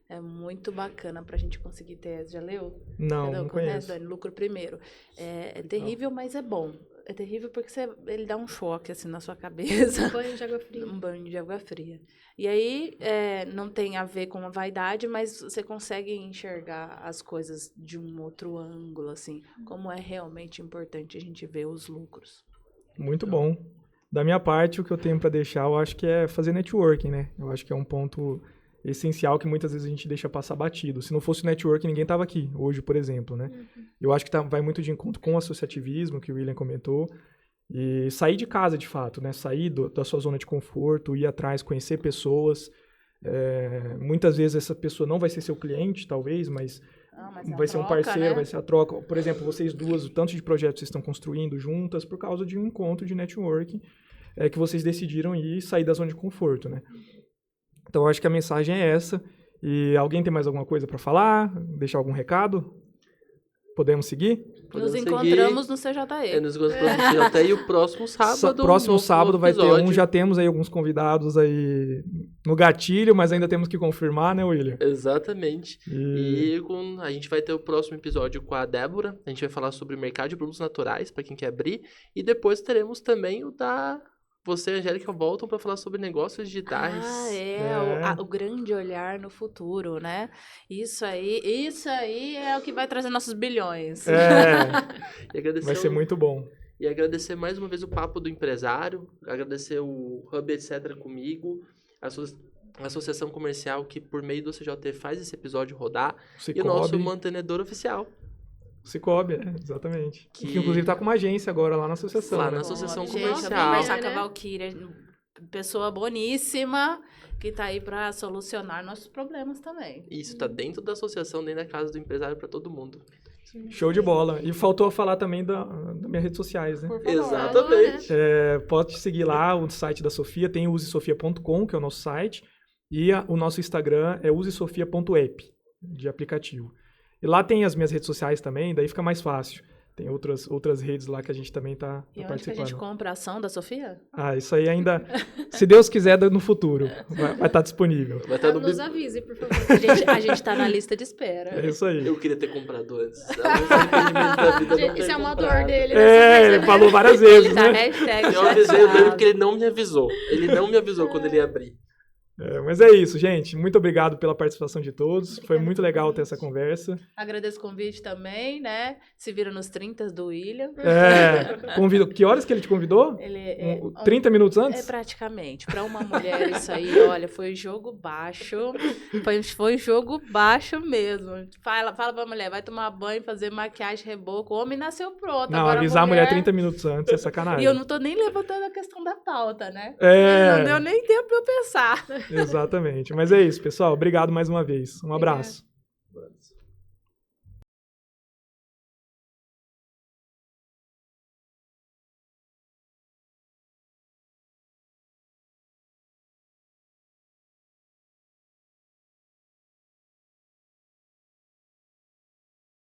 É muito bacana para a gente conseguir ter. Já leu? Não conheço. Dani? Lucro Primeiro. É terrível, mas é bom. É terrível porque ele dá um choque assim na sua cabeça. Um banho de água fria. Um banho de água fria. E aí, não tem a ver com a vaidade, mas você consegue enxergar as coisas de um outro ângulo, assim, como é realmente importante a gente ver os lucros. Muito bom. Da minha parte, o que eu tenho para deixar, eu acho que é fazer networking, né? Eu acho que é um ponto essencial que muitas vezes a gente deixa passar batido. Se não fosse o networking, ninguém estava aqui hoje, por exemplo, né? Eu acho que vai muito de encontro com o associativismo, que o William comentou, e sair de casa, de fato, né? Sair da sua zona de conforto, ir atrás, conhecer pessoas. Muitas vezes essa pessoa não vai ser seu cliente, talvez, mas vai ser um parceiro, né? Vai ser a troca. Por exemplo, vocês duas, o tanto de projetos que vocês estão construindo juntas por causa de um encontro de networking que vocês decidiram ir sair da zona de conforto, né? Então, eu acho que a mensagem é essa. E alguém tem mais alguma coisa para falar? Deixar algum recado? Podemos seguir? Nos encontramos no CJE. Nos encontramos no CJE e o próximo sábado. Próximo sábado vai ter já temos aí alguns convidados aí no gatilho, mas ainda temos que confirmar, né, William? Exatamente. A gente vai ter o próximo episódio com a Débora. A gente vai falar sobre o mercado de produtos naturais, para quem quer abrir. E depois teremos também o da... Você e a Angélica voltam para falar sobre negócios digitais. O grande olhar no futuro, né? Isso aí é o que vai trazer nossos bilhões. Vai ser muito bom. E agradecer mais uma vez o Papo do Empresário, agradecer o Hub Etc. comigo, a Associação Comercial que por meio do CJT faz esse episódio rodar, e o nosso mantenedor oficial. Cicobi, exatamente. Que inclusive está com uma agência agora lá na associação. Lá na associação comercial. Gente, conversar com a Valquíria, pessoa boníssima, que está aí para solucionar nossos problemas também. Isso, está dentro da associação, dentro da casa do empresário para todo mundo. Show de bola. E faltou falar também das minhas redes sociais, né? Por favor. Exatamente. Pode seguir lá o site da Sofia, tem o usesofia.com, que é o nosso site, e o nosso Instagram é usesofia.app, de aplicativo. E lá tem as minhas redes sociais também, daí fica mais fácil. Tem outras redes lá que a gente também está participando. E onde que a gente compra a ação da Sofia? Isso aí ainda, se Deus quiser, no futuro, vai estar disponível. Vai estar Nos avise, por favor. A gente está na lista de espera. É isso aí. Eu queria ter comprado antes. Da vida Esse é uma dor dele. Ele falou várias vezes, né? Eu avisei o Dani porque ele não me avisou. Ele não me avisou quando ele ia abrir. Mas é isso, gente. Muito obrigado pela participação de todos. Foi muito legal ter essa conversa. Agradeço o convite também, né? Se vira nos 30 do William. Convido. Que horas que ele te convidou? 30 minutos antes? Praticamente. Para uma mulher, isso aí, olha, foi jogo baixo. Foi jogo baixo mesmo. Fala pra mulher, vai tomar banho, fazer maquiagem, reboco. O homem nasceu pronto. Não, agora avisar a mulher 30 minutos antes é sacanagem. E eu não tô nem levantando a questão da pauta, né? Não deu nem tempo pra eu pensar. Exatamente. Mas é isso, pessoal. Obrigado mais uma vez. Um abraço.